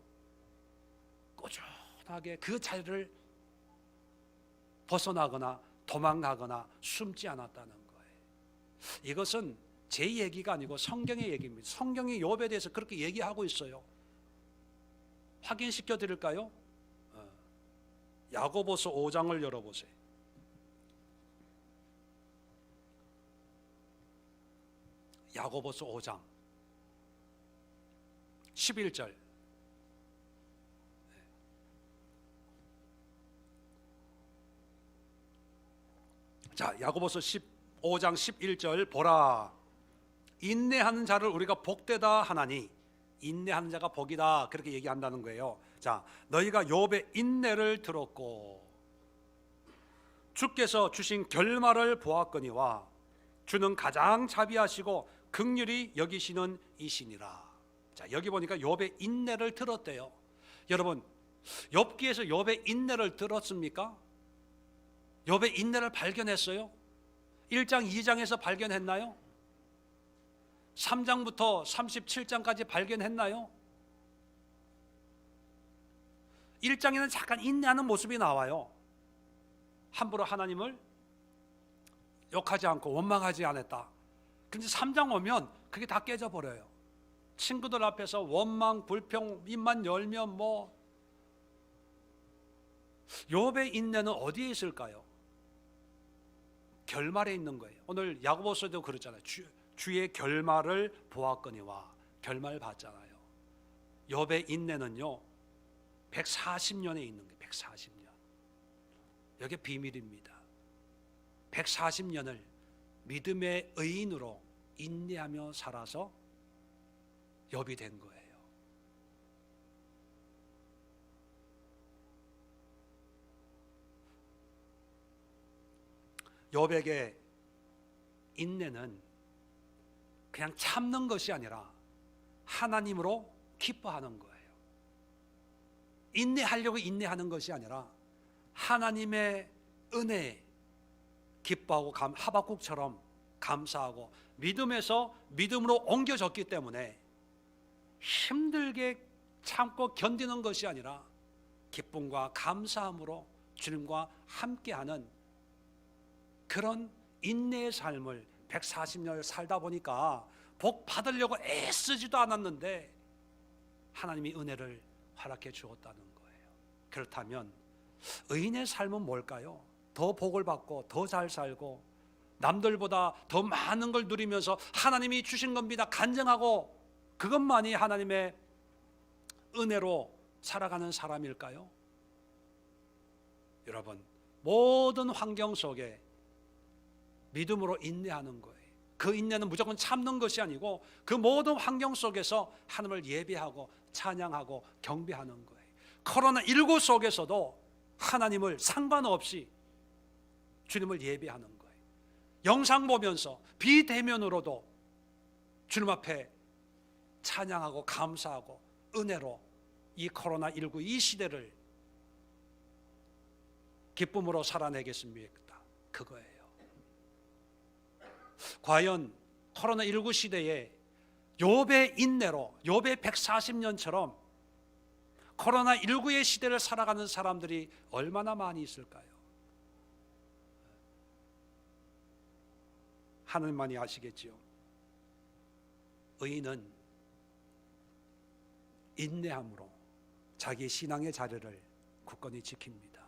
꾸준하게 그 자리를 벗어나거나 도망가거나 숨지 않았다는 거예요. 이것은 제 얘기가 아니고 성경의 얘기입니다. 성경이 욥에 대해서 그렇게 얘기하고 있어요. 확인시켜 드릴까요? 야고보서 5장을 열어보세요. 야고보서 5장 11절. 자, 야고보서 5장 11절 보라. 인내하는 자를 우리가 복되다 하나니, 인내하는 자가 복이다, 그렇게 얘기한다는 거예요. 자, 너희가 욥의 인내를 들었고 주께서 주신 결말을 보았거니와 주는 가장 자비하시고 긍휼히 여기시는 이시니라. 자, 여기 보니까 욥의 인내를 들었대요. 여러분, 욥기에서 욥의 인내를 들었습니까? 욥의 인내를 발견했어요? 1장 2장에서 발견했나요? 3장부터 37장까지 발견했나요? 1장에는 잠깐 인내하는 모습이 나와요. 함부로 하나님을 욕하지 않고 원망하지 않았다. 근데 3장 오면 그게 다 깨져버려요. 친구들 앞에서 원망, 불평, 입만 열면 뭐. 욥의 인내는 어디에 있을까요? 결말에 있는 거예요. 오늘 야고보서도 그렇잖아요. 주의 결말을 보았거니와, 결말 봤잖아요. 욥의 인내는요 140년에 있는 거예요. 140년. 이게 비밀입니다. 140년을 믿음의 의인으로 인내하며 살아서 욥이 된 거예요. 욥에게 인내는 그냥 참는 것이 아니라 하나님으로 기뻐하는 거예요. 인내하려고 인내하는 것이 아니라 하나님의 은혜에 기뻐하고, 하박국처럼 감사하고, 믿음에서 믿음으로 옮겨졌기 때문에 힘들게 참고 견디는 것이 아니라 기쁨과 감사함으로 주님과 함께하는 그런 인내의 삶을 140년을 살다 보니까 복 받으려고 애쓰지도 않았는데 하나님이 은혜를 허락해 주었다는 거예요. 그렇다면 의인의 삶은 뭘까요? 더 복을 받고 더 잘 살고 남들보다 더 많은 걸 누리면서 하나님이 주신 겁니다 간증하고, 그것만이 하나님의 은혜로 살아가는 사람일까요? 여러분, 모든 환경 속에 믿음으로 인내하는 거예요. 그 인내는 무조건 참는 것이 아니고 그 모든 환경 속에서 하나님을 예배하고 찬양하고 경배하는 거예요. 코로나19 속에서도 하나님을 상관없이 주님을 예배하는 거예요. 영상 보면서 비대면으로도 주님 앞에 찬양하고 감사하고 은혜로 이 코로나19 이 시대를 기쁨으로 살아내겠습니까? 그거예요. 과연 코로나19 시대에 욥의 인내로 욥의 140년처럼 코로나19의 시대를 살아가는 사람들이 얼마나 많이 있을까요? 하늘만이 아시겠지요. 의인은 인내함으로 자기 신앙의 자리를 굳건히 지킵니다.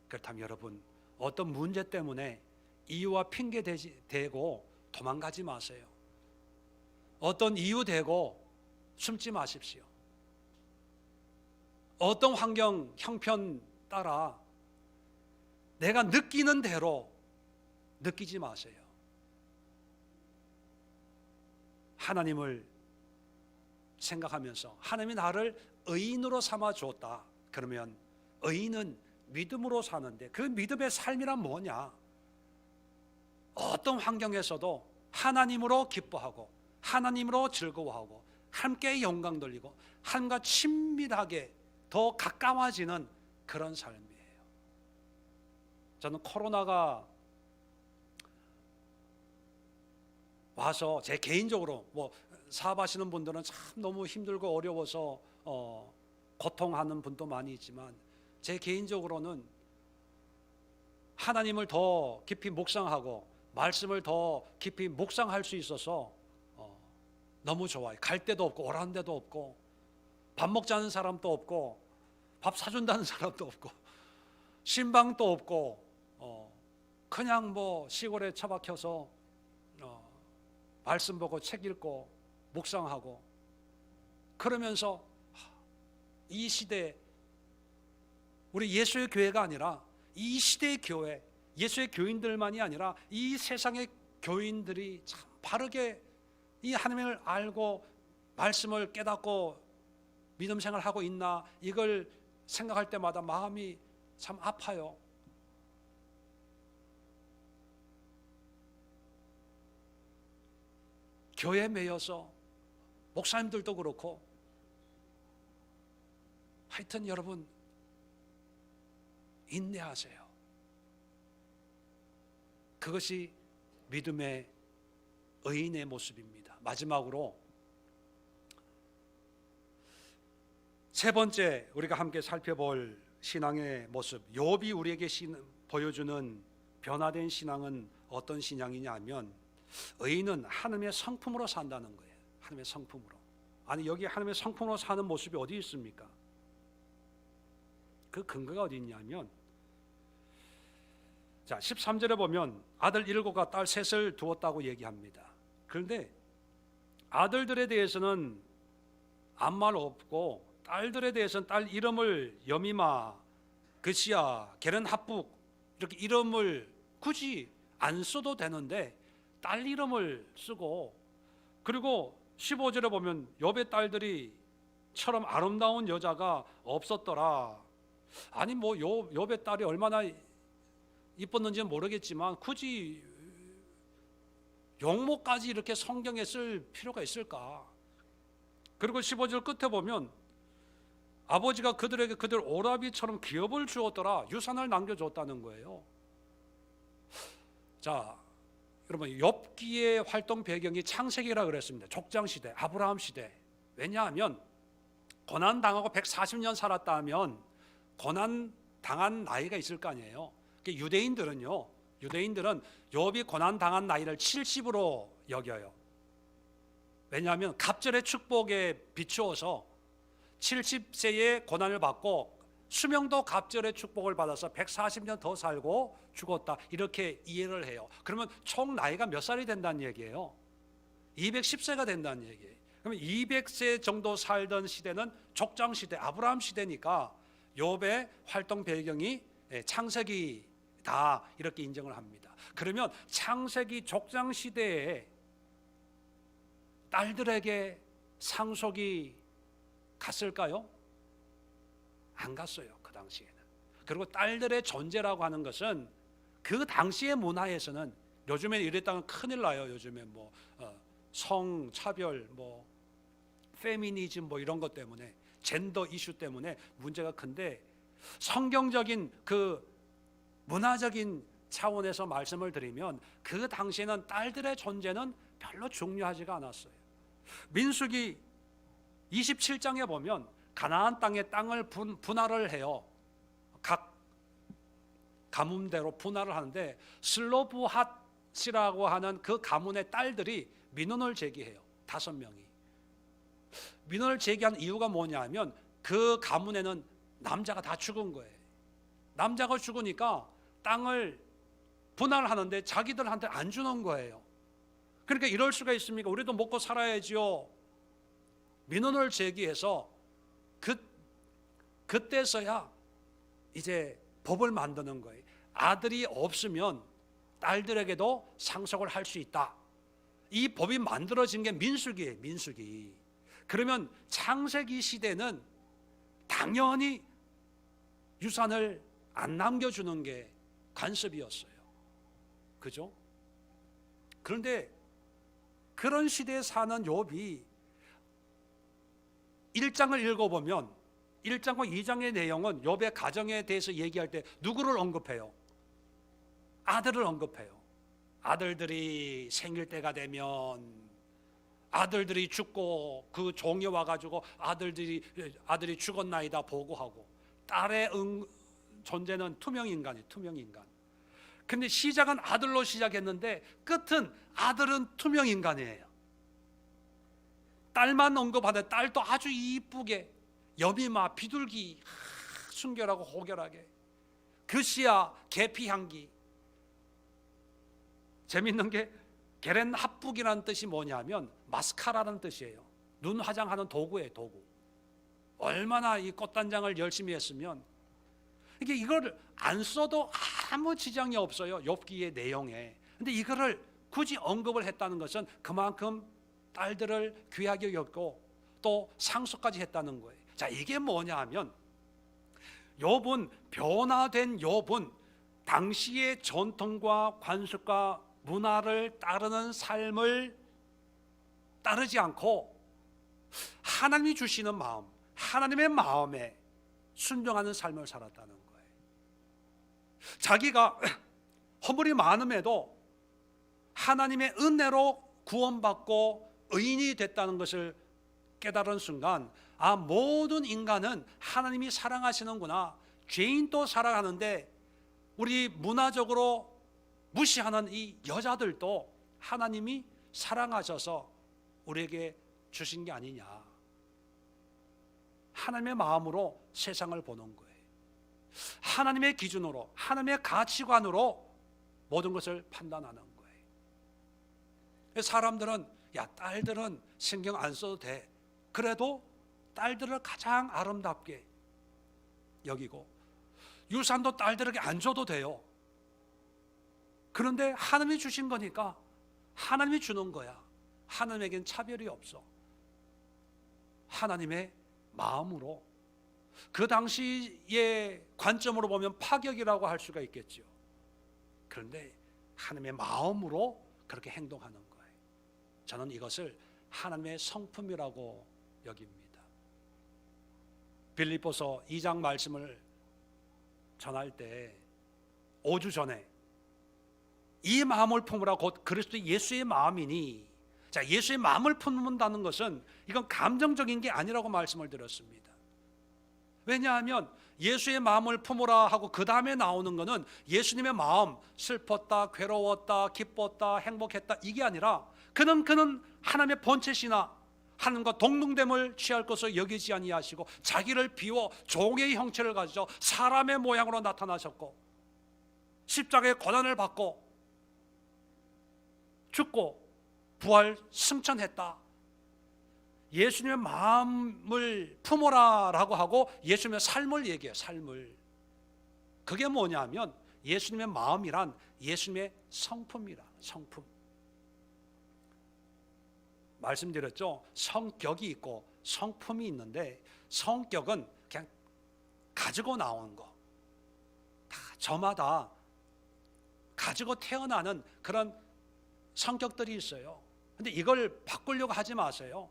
그렇다면 여러분, 어떤 문제 때문에 이유와 핑계 대고 도망가지 마세요. 어떤 이유 대고 숨지 마십시오. 어떤 환경, 형편 따라 내가 느끼는 대로 느끼지 마세요. 하나님을 생각하면서 하나님이 나를 의인으로 삼아 주었다. 그러면 의인은 믿음으로 사는데 그 믿음의 삶이란 뭐냐? 어떤 환경에서도 하나님으로 기뻐하고 하나님으로 즐거워하고 함께 영광 돌리고 하나님과 친밀하게 더 가까워지는 그런 삶이에요. 저는 코로나가 와서 제 개인적으로 사업하시는 분들은 참 너무 힘들고 어려워서 고통하는 분도 많이 있지만 제 개인적으로는 하나님을 더 깊이 묵상하고 말씀을 더 깊이 묵상할 수 있어서 너무 좋아요. 갈 데도 없고 오라는 데도 없고 밥 먹자는 사람도 없고 밥 사준다는 사람도 없고 신방도 없고 그냥 시골에 처박혀서 말씀 보고 책 읽고 묵상하고 그러면서 이 시대 우리 예수의 교회가 아니라 이 시대의 교회, 예수의 교인들만이 아니라 이 세상의 교인들이 참 바르게 이 하나님을 알고 말씀을 깨닫고 믿음 생활하고 있나 이걸 생각할 때마다 마음이 참 아파요. 교회에 매여서 목사님들도 그렇고 하여튼 여러분 인내하세요. 그것이 믿음의 의인의 모습입니다. 마지막으로 세 번째 우리가 함께 살펴볼 신앙의 모습, 욥이 우리에게 보여주는 변화된 신앙은 어떤 신앙이냐 하면 의인은 하나님의 성품으로 산다는 거예요. 하나님의 성품으로. 아니 여기 하나님의 성품으로 사는 모습이 어디 있습니까? 그 근거가 어디 있냐면 자 13절에 보면 아들 7과 딸 3을 두었다고 얘기합니다. 그런데 아들들에 대해서는 아무 말 없고 딸들에 대해서는 딸 이름을 여미마, 그시야, 게른 합북 이렇게 이름을 굳이 안 써도 되는데 딸 이름을 쓰고 그리고 15절에 보면 욥의 딸들이 처럼 아름다운 여자가 없었더라. 아니 욥의 딸이 얼마나 이뻤는지는 모르겠지만 굳이 용모까지 이렇게 성경에 쓸 필요가 있을까? 그리고 15절 끝에 보면 아버지가 그들에게 그들 오라비처럼 기업을 주었더라. 유산을 남겨줬다는 거예요. 자, 여러분 욥기의 활동 배경이 창세기라 그랬습니다. 족장시대, 아브라함 시대. 왜냐하면 고난당하고 140년 살았다 하면 고난당한 나이가 있을 거 아니에요. 유대인들은 욥이 고난당한 나이를 70으로 여겨요. 왜냐하면 갑절의 축복에 비추어서 70세에 고난을 받고 수명도 갑절의 축복을 받아서 140년 더 살고 죽었다 이렇게 이해를 해요. 그러면 총 나이가 몇 살이 된다는 얘기예요? 210세가 된다는 얘기예요. 그러면 200세 정도 살던 시대는 족장시대, 아브라함 시대니까 욥의 활동 배경이 창세기다 이렇게 인정을 합니다. 그러면 창세기 족장시대에 딸들에게 상속이 갔을까요? 안 갔어요. 그 당시에는. 그리고 딸들의 존재라고 하는 것은 그 당시의 문화에서는 요즘에 이랬다면 큰일 나요. 요즘에 성차별, 페미니즘 이런 것 때문에 젠더 이슈 때문에 문제가 큰데, 성경적인 그 문화적인 차원에서 말씀을 드리면 그 당시에는 딸들의 존재는 별로 중요하지가 않았어요. 민수기 27장에 보면 가나안 땅의 땅을 분할을 해요. 각 가문대로 분할을 하는데 슬로브핫이라고 하는 그 가문의 딸들이 민원을 제기해요. 5명이. 민원을 제기한 이유가 뭐냐면 그 가문에는 남자가 다 죽은 거예요. 남자가 죽으니까 땅을 분할하는데 자기들한테 안 주는 거예요. 그러니까 이럴 수가 있습니까? 우리도 먹고 살아야지요. 민원을 제기해서 그때서야 이제 법을 만드는 거예요. 아들이 없으면 딸들에게도 상속을 할 수 있다. 이 법이 만들어진 게 민수기예요. 민수기. 그러면 창세기 시대는 당연히 유산을 안 남겨주는 게 관습이었어요. 그죠? 그런데 그런 시대에 사는 욥이 1장을 읽어보면 1장과 2장의 내용은 욥의 가정에 대해서 얘기할 때 누구를 언급해요? 아들을 언급해요. 아들들이 생길 때가 되면 아들들이 죽고 그 종이 와가지고 아들이 죽었나이다 보고하고, 딸의 존재는 투명인간이에요. 투명인간. 근데 시작은 아들로 시작했는데 끝은 아들은 투명인간이에요. 딸만 언급하는데 딸도 아주 이쁘게 여미마 비둘기 순결하고 호결하게, 글씨야 계피향기. 재밌는 게 게렌 합북이라는 뜻이 뭐냐면 마스카라라는 뜻이에요. 눈 화장하는 도구예요. 도구. 얼마나 이 꽃단장을 열심히 했으면 이게 이걸 안 써도 아무 지장이 없어요. 욥기의 내용에. 근데 이거를 굳이 언급을 했다는 것은 그만큼 딸들을 귀하게 여겼고 또 상속까지 했다는 거예요. 자, 이게 뭐냐 하면 욥은, 변화된 욥은 당시의 전통과 관습과 문화를 따르는 삶을 따르지 않고 하나님이 주시는 마음, 하나님의 마음에 순종하는 삶을 살았다는 거예요. 자기가 허물이 많음에도 하나님의 은혜로 구원받고 의인이 됐다는 것을 깨달은 순간, 아, 모든 인간은 하나님이 사랑하시는구나. 죄인도 사랑하는데 우리 문화적으로 무시하는 이 여자들도 하나님이 사랑하셔서 우리에게 주신 게 아니냐. 하나님의 마음으로 세상을 보는 거예요. 하나님의 기준으로, 하나님의 가치관으로 모든 것을 판단하는 거예요. 사람들은 야, 딸들은 신경 안 써도 돼. 그래도 딸들을 가장 아름답게 여기고 유산도 딸들에게 안 줘도 돼요. 그런데 하나님이 주신 거니까 하나님이 주는 거야. 하나님에겐 차별이 없어. 하나님의 마음으로, 그 당시의 관점으로 보면 파격이라고 할 수가 있겠죠. 그런데 하나님의 마음으로 그렇게 행동하는 거예요. 저는 이것을 하나님의 성품이라고 여깁니다. 빌립보서 2장 말씀을 전할 때 5주 전에 이 마음을 품으라 곧 그리스도 예수의 마음이니, 자, 예수의 마음을 품는다는 것은 이건 감정적인 게 아니라고 말씀을 드렸습니다. 왜냐하면 예수의 마음을 품으라 하고 그 다음에 나오는 것은 예수님의 마음, 슬펐다, 괴로웠다, 기뻤다, 행복했다, 이게 아니라 그는 하나님의 본체시나 하나님과 동등됨을 취할 것을 여기지 아니하시고 자기를 비워 종의 형체를 가지고 사람의 모양으로 나타나셨고 십자가의 고난을 받고 죽고 부활 승천했다. 예수님의 마음을 품어라라고 하고 예수님의 삶을 얘기해요. 삶을. 그게 뭐냐면 예수님의 마음이란 예수님의 성품이라. 성품. 말씀드렸죠. 성격이 있고 성품이 있는데 성격은 그냥 가지고 나온 거. 다 저마다 가지고 태어나는 그런 성격들이 있어요. 근데 이걸 바꾸려고 하지 마세요.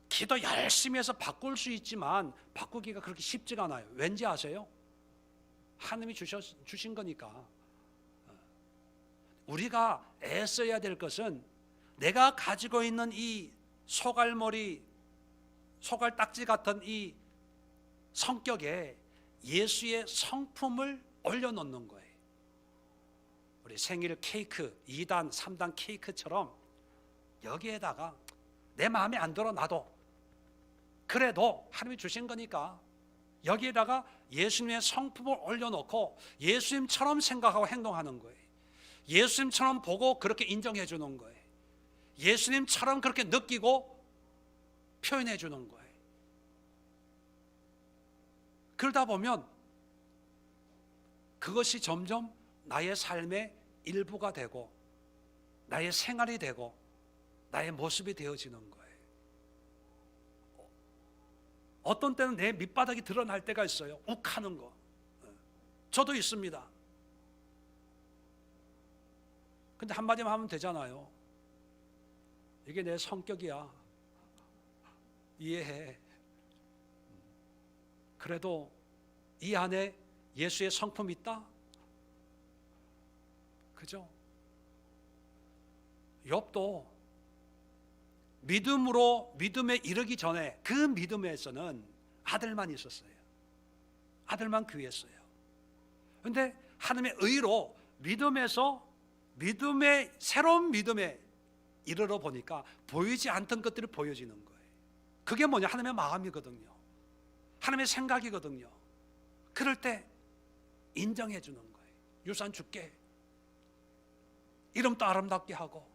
기도 열심히 해서 바꿀 수 있지만 바꾸기가 그렇게 쉽지가 않아요. 왠지 아세요? 하나님이 주신 거니까. 우리가 애써야 될 것은 내가 가지고 있는 이 소갈머리, 소갈딱지 같은 이 성격에 예수의 성품을 올려놓는 거예요. 우리 생일 케이크 2단, 3단 케이크처럼 여기에다가 내 마음에 안 들어 나도 그래도 하나님이 주신 거니까 여기에다가 예수님의 성품을 올려놓고 예수님처럼 생각하고 행동하는 거예요. 예수님처럼 보고 그렇게 인정해 주는 거예요. 예수님처럼 그렇게 느끼고 표현해 주는 거예요. 그러다 보면 그것이 점점 나의 삶의 일부가 되고 나의 생활이 되고 나의 모습이 되어지는 거예요. 어떤 때는 내 밑바닥이 드러날 때가 있어요. 욱하는 거. 저도 있습니다. 근데 한마디만 하면 되잖아요. 이게 내 성격이야. 이해해. 그래도 이 안에 예수의 성품이 있다? 그죠? 욥도 믿음에 이르기 전에 그 믿음에서는 아들만 있었어요. 아들만 귀했어요. 그런데 하나님의 의로 새로운 믿음에 이르러 보니까 보이지 않던 것들이 보여지는 거예요. 그게 뭐냐? 하나님의 마음이거든요. 하나님의 생각이거든요. 그럴 때 인정해 주는 거예요. 유산 줄게. 이름도 아름답게 하고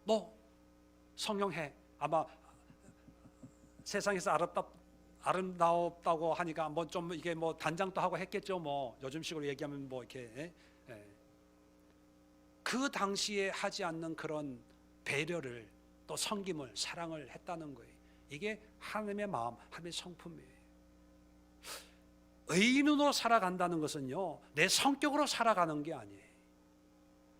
너 성령해. 아마 세상에서 아름다웠다고 하니까 뭐 좀 이게 뭐 단장도 하고 했겠죠. 뭐 요즘식으로 얘기하면 뭐 이렇게 그 당시에 하지 않는 그런 배려를 또 섬김을 사랑을 했다는 거예요. 이게 하나님의 마음, 하나님의 성품이에요. 의인으로 살아간다는 것은요, 내 성격으로 살아가는 게 아니에요.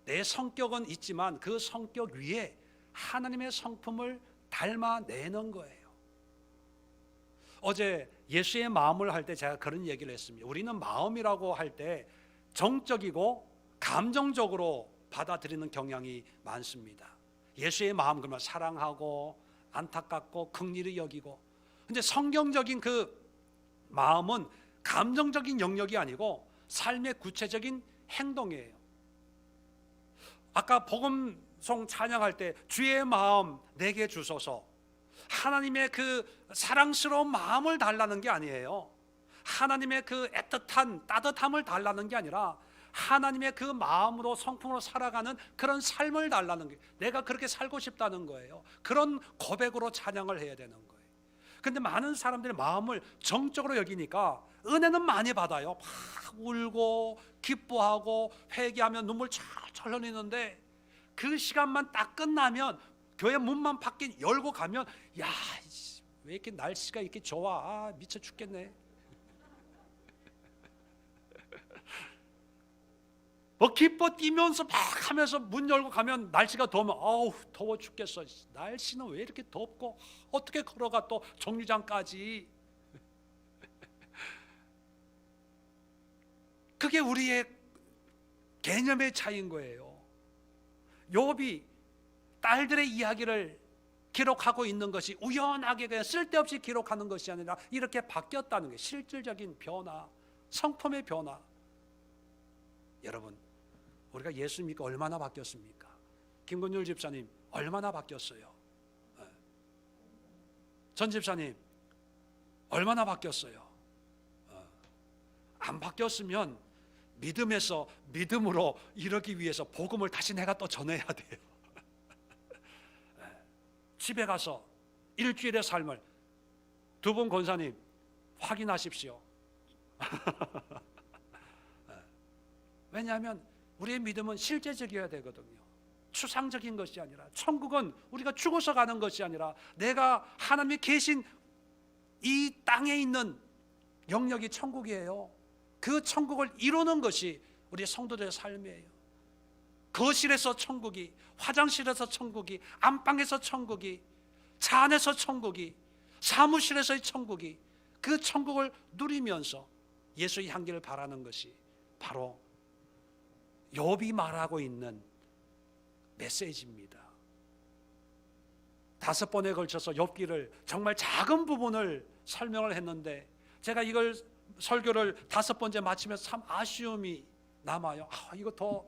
내 성격은 있지만 그 성격 위에 하나님의 성품을 닮아내는 거예요. 어제 예수의 마음을 할 때 제가 그런 얘기를 했습니다. 우리는 마음이라고 할 때 정적이고 감정적으로 받아들이는 경향이 많습니다. 예수의 마음 그러면 사랑하고 안타깝고 긍휼히 여기고, 근데 성경적인 그 마음은 감정적인 영역이 아니고 삶의 구체적인 행동이에요. 아까 복음송 찬양할 때 주의 마음 내게 주소서, 하나님의 그 사랑스러운 마음을 달라는 게 아니에요. 하나님의 그 애틋한 따뜻함을 달라는 게 아니라 하나님의 그 마음으로 성품으로 살아가는 그런 삶을 달라는 게, 내가 그렇게 살고 싶다는 거예요. 그런 고백으로 찬양을 해야 되는 거예요. 근데 많은 사람들이 마음을 정적으로 여기니까 은혜는 많이 받아요. 막 울고 기뻐하고 회개하면 눈물 철철 흘리는데 그 시간만 딱 끝나면 교회 문만 밖에 열고 가면, 야, 왜 이렇게 날씨가 이렇게 좋아? 아, 미쳐 죽겠네. 뭐 기뻐 뛰면서 막 하면서 문 열고 가면 날씨가 더우면 아우 더워 죽겠어. 날씨는 왜 이렇게 덥고 어떻게 걸어가 또 정류장까지. 그게 우리의 개념의 차이인 거예요. 욥이 딸들의 이야기를 기록하고 있는 것이 우연하게 그냥 쓸데없이 기록하는 것이 아니라 이렇게 바뀌었다는 게 실질적인 변화, 성품의 변화. 여러분, 우리가 예수 믿고 얼마나 바뀌었습니까? 김건율 집사님 얼마나 바뀌었어요? 전 집사님 얼마나 바뀌었어요? 안 바뀌었으면 믿음에서 믿음으로 이러기 위해서 복음을 다시 내가 또 전해야 돼요. 집에 가서 일주일의 삶을 두 분 권사님 확인하십시오. 왜냐하면 우리의 믿음은 실제적이어야 되거든요. 추상적인 것이 아니라, 천국은 우리가 죽어서 가는 것이 아니라 내가 하나님이 계신 이 땅에 있는 영역이 천국이에요. 그 천국을 이루는 것이 우리 성도들의 삶이에요. 거실에서 천국이, 화장실에서 천국이, 안방에서 천국이, 차 안에서 천국이, 사무실에서의 천국이, 그 천국을 누리면서 예수의 향기를 바라는 것이 바로 욥이 말하고 있는 메시지입니다. 5번에 걸쳐서 욥기를 정말 작은 부분을 설명을 했는데, 제가 이걸 설교를 5번째 마치면서 참 아쉬움이 남아요. 이거 더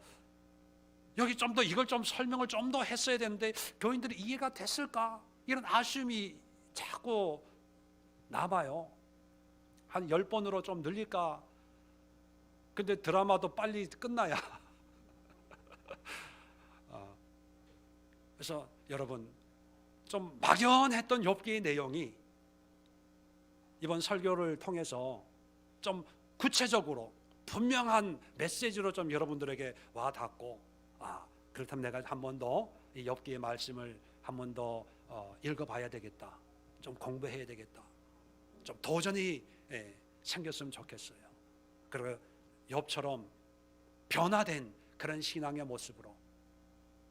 여기 좀 더 이걸 좀 설명을 좀 더 했어야 되는데 교인들이 이해가 됐을까? 이런 아쉬움이 자꾸 남아요. 한 10번으로 좀 늘릴까? 근데 드라마도 빨리 끝나야. 그래서 여러분, 좀 막연했던 욥기의 내용이 이번 설교를 통해서 좀 구체적으로 분명한 메시지로 좀 여러분들에게 와 닿고, 그렇다면 내가 한 번 더 이 욥기의 말씀을 한 번 더 읽어봐야 되겠다, 좀 공부해야 되겠다, 좀 도전이 생겼으면 좋겠어요. 그리고 욥처럼 변화된 그런 신앙의 모습으로.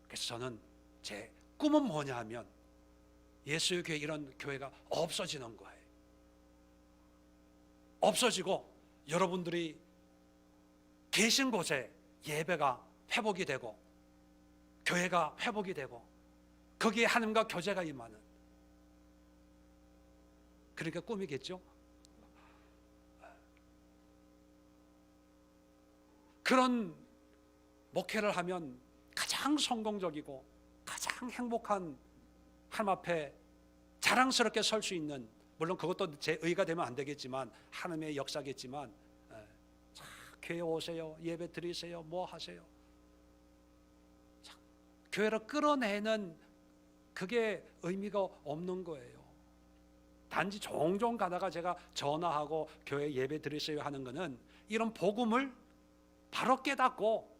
그래서 저는 제 꿈은 뭐냐 하면 예수의 교회, 이런 교회가 없어지는 거예요. 없어지고 여러분들이 계신 곳에 예배가 회복이 되고 교회가 회복이 되고 거기에 하나님과 교제가 임하는, 그러니까 꿈이겠죠. 그런 목회를 하면 가장 성공적이고 가장 행복한, 하나님 앞에 자랑스럽게 설 수 있는, 물론 그것도 제 의가 되면 안 되겠지만 하나님의 역사겠지만, 자, 교회 오세요, 예배 드리세요, 뭐 하세요. 자, 교회를 끌어내는 그게 의미가 없는 거예요. 단지 종종 가다가 제가 전화하고 교회 예배 드리세요 하는 거는 이런 복음을 바로 깨닫고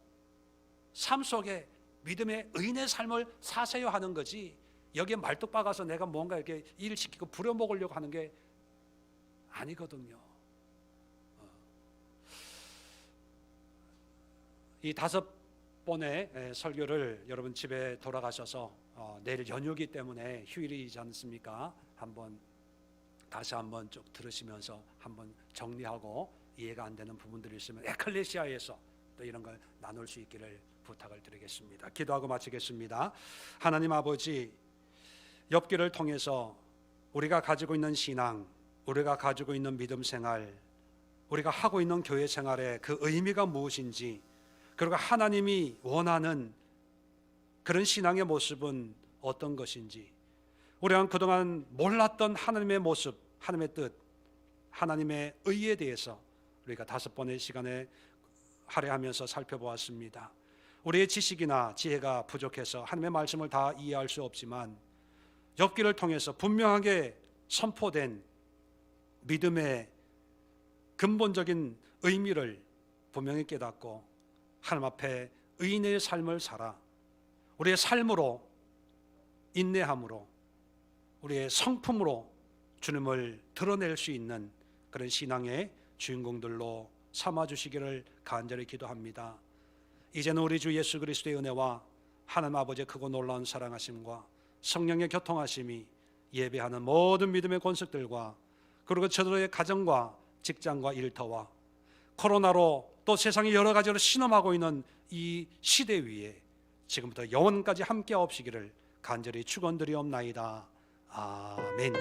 삶 속에 믿음의 의인의 삶을 사세요 하는 거지, 여기에 말뚝 박아서 내가 뭔가 이렇게 일 시키고 부려먹으려고 하는 게 아니거든요. 이 5번의 설교를 여러분 집에 돌아가셔서 내일 연휴이기 때문에 휴일이지 않습니까? 다시 한번 쭉 들으시면서 한번 정리하고 이해가 안 되는 부분들이 있으면 에클레시아에서 또 이런 걸 나눌 수 있기를 부탁을 드리겠습니다. 기도하고 마치겠습니다. 하나님 아버지, 욥기를 통해서 우리가 가지고 있는 신앙, 우리가 가지고 있는 믿음 생활, 우리가 하고 있는 교회 생활의 그 의미가 무엇인지, 그리고 하나님이 원하는 그런 신앙의 모습은 어떤 것인지, 우리가 그동안 몰랐던 하나님의 모습, 하나님의 뜻, 하나님의 의에 대해서 우리가 5번의 시간에 할애하면서 살펴보았습니다. 우리의 지식이나 지혜가 부족해서 하나님의 말씀을 다 이해할 수 없지만 욥기를 통해서 분명하게 선포된 믿음의 근본적인 의미를 분명히 깨닫고 하나님 앞에 의인의 삶을 살아 우리의 삶으로, 인내함으로, 우리의 성품으로 주님을 드러낼 수 있는 그런 신앙의 주인공들로 삼아주시기를 간절히 기도합니다. 이제는 우리 주 예수 그리스도의 은혜와 하나님 아버지의 크고 놀라운 사랑하심과 성령의 교통하심이 예배하는 모든 믿음의 권속들과 그리고 저들의 가정과 직장과 일터와 코로나로 또 세상이 여러 가지로 신음하고 있는 이 시대 위에 지금부터 영원까지 함께 없으시기를 간절히 축원드리옵나이다. 아멘.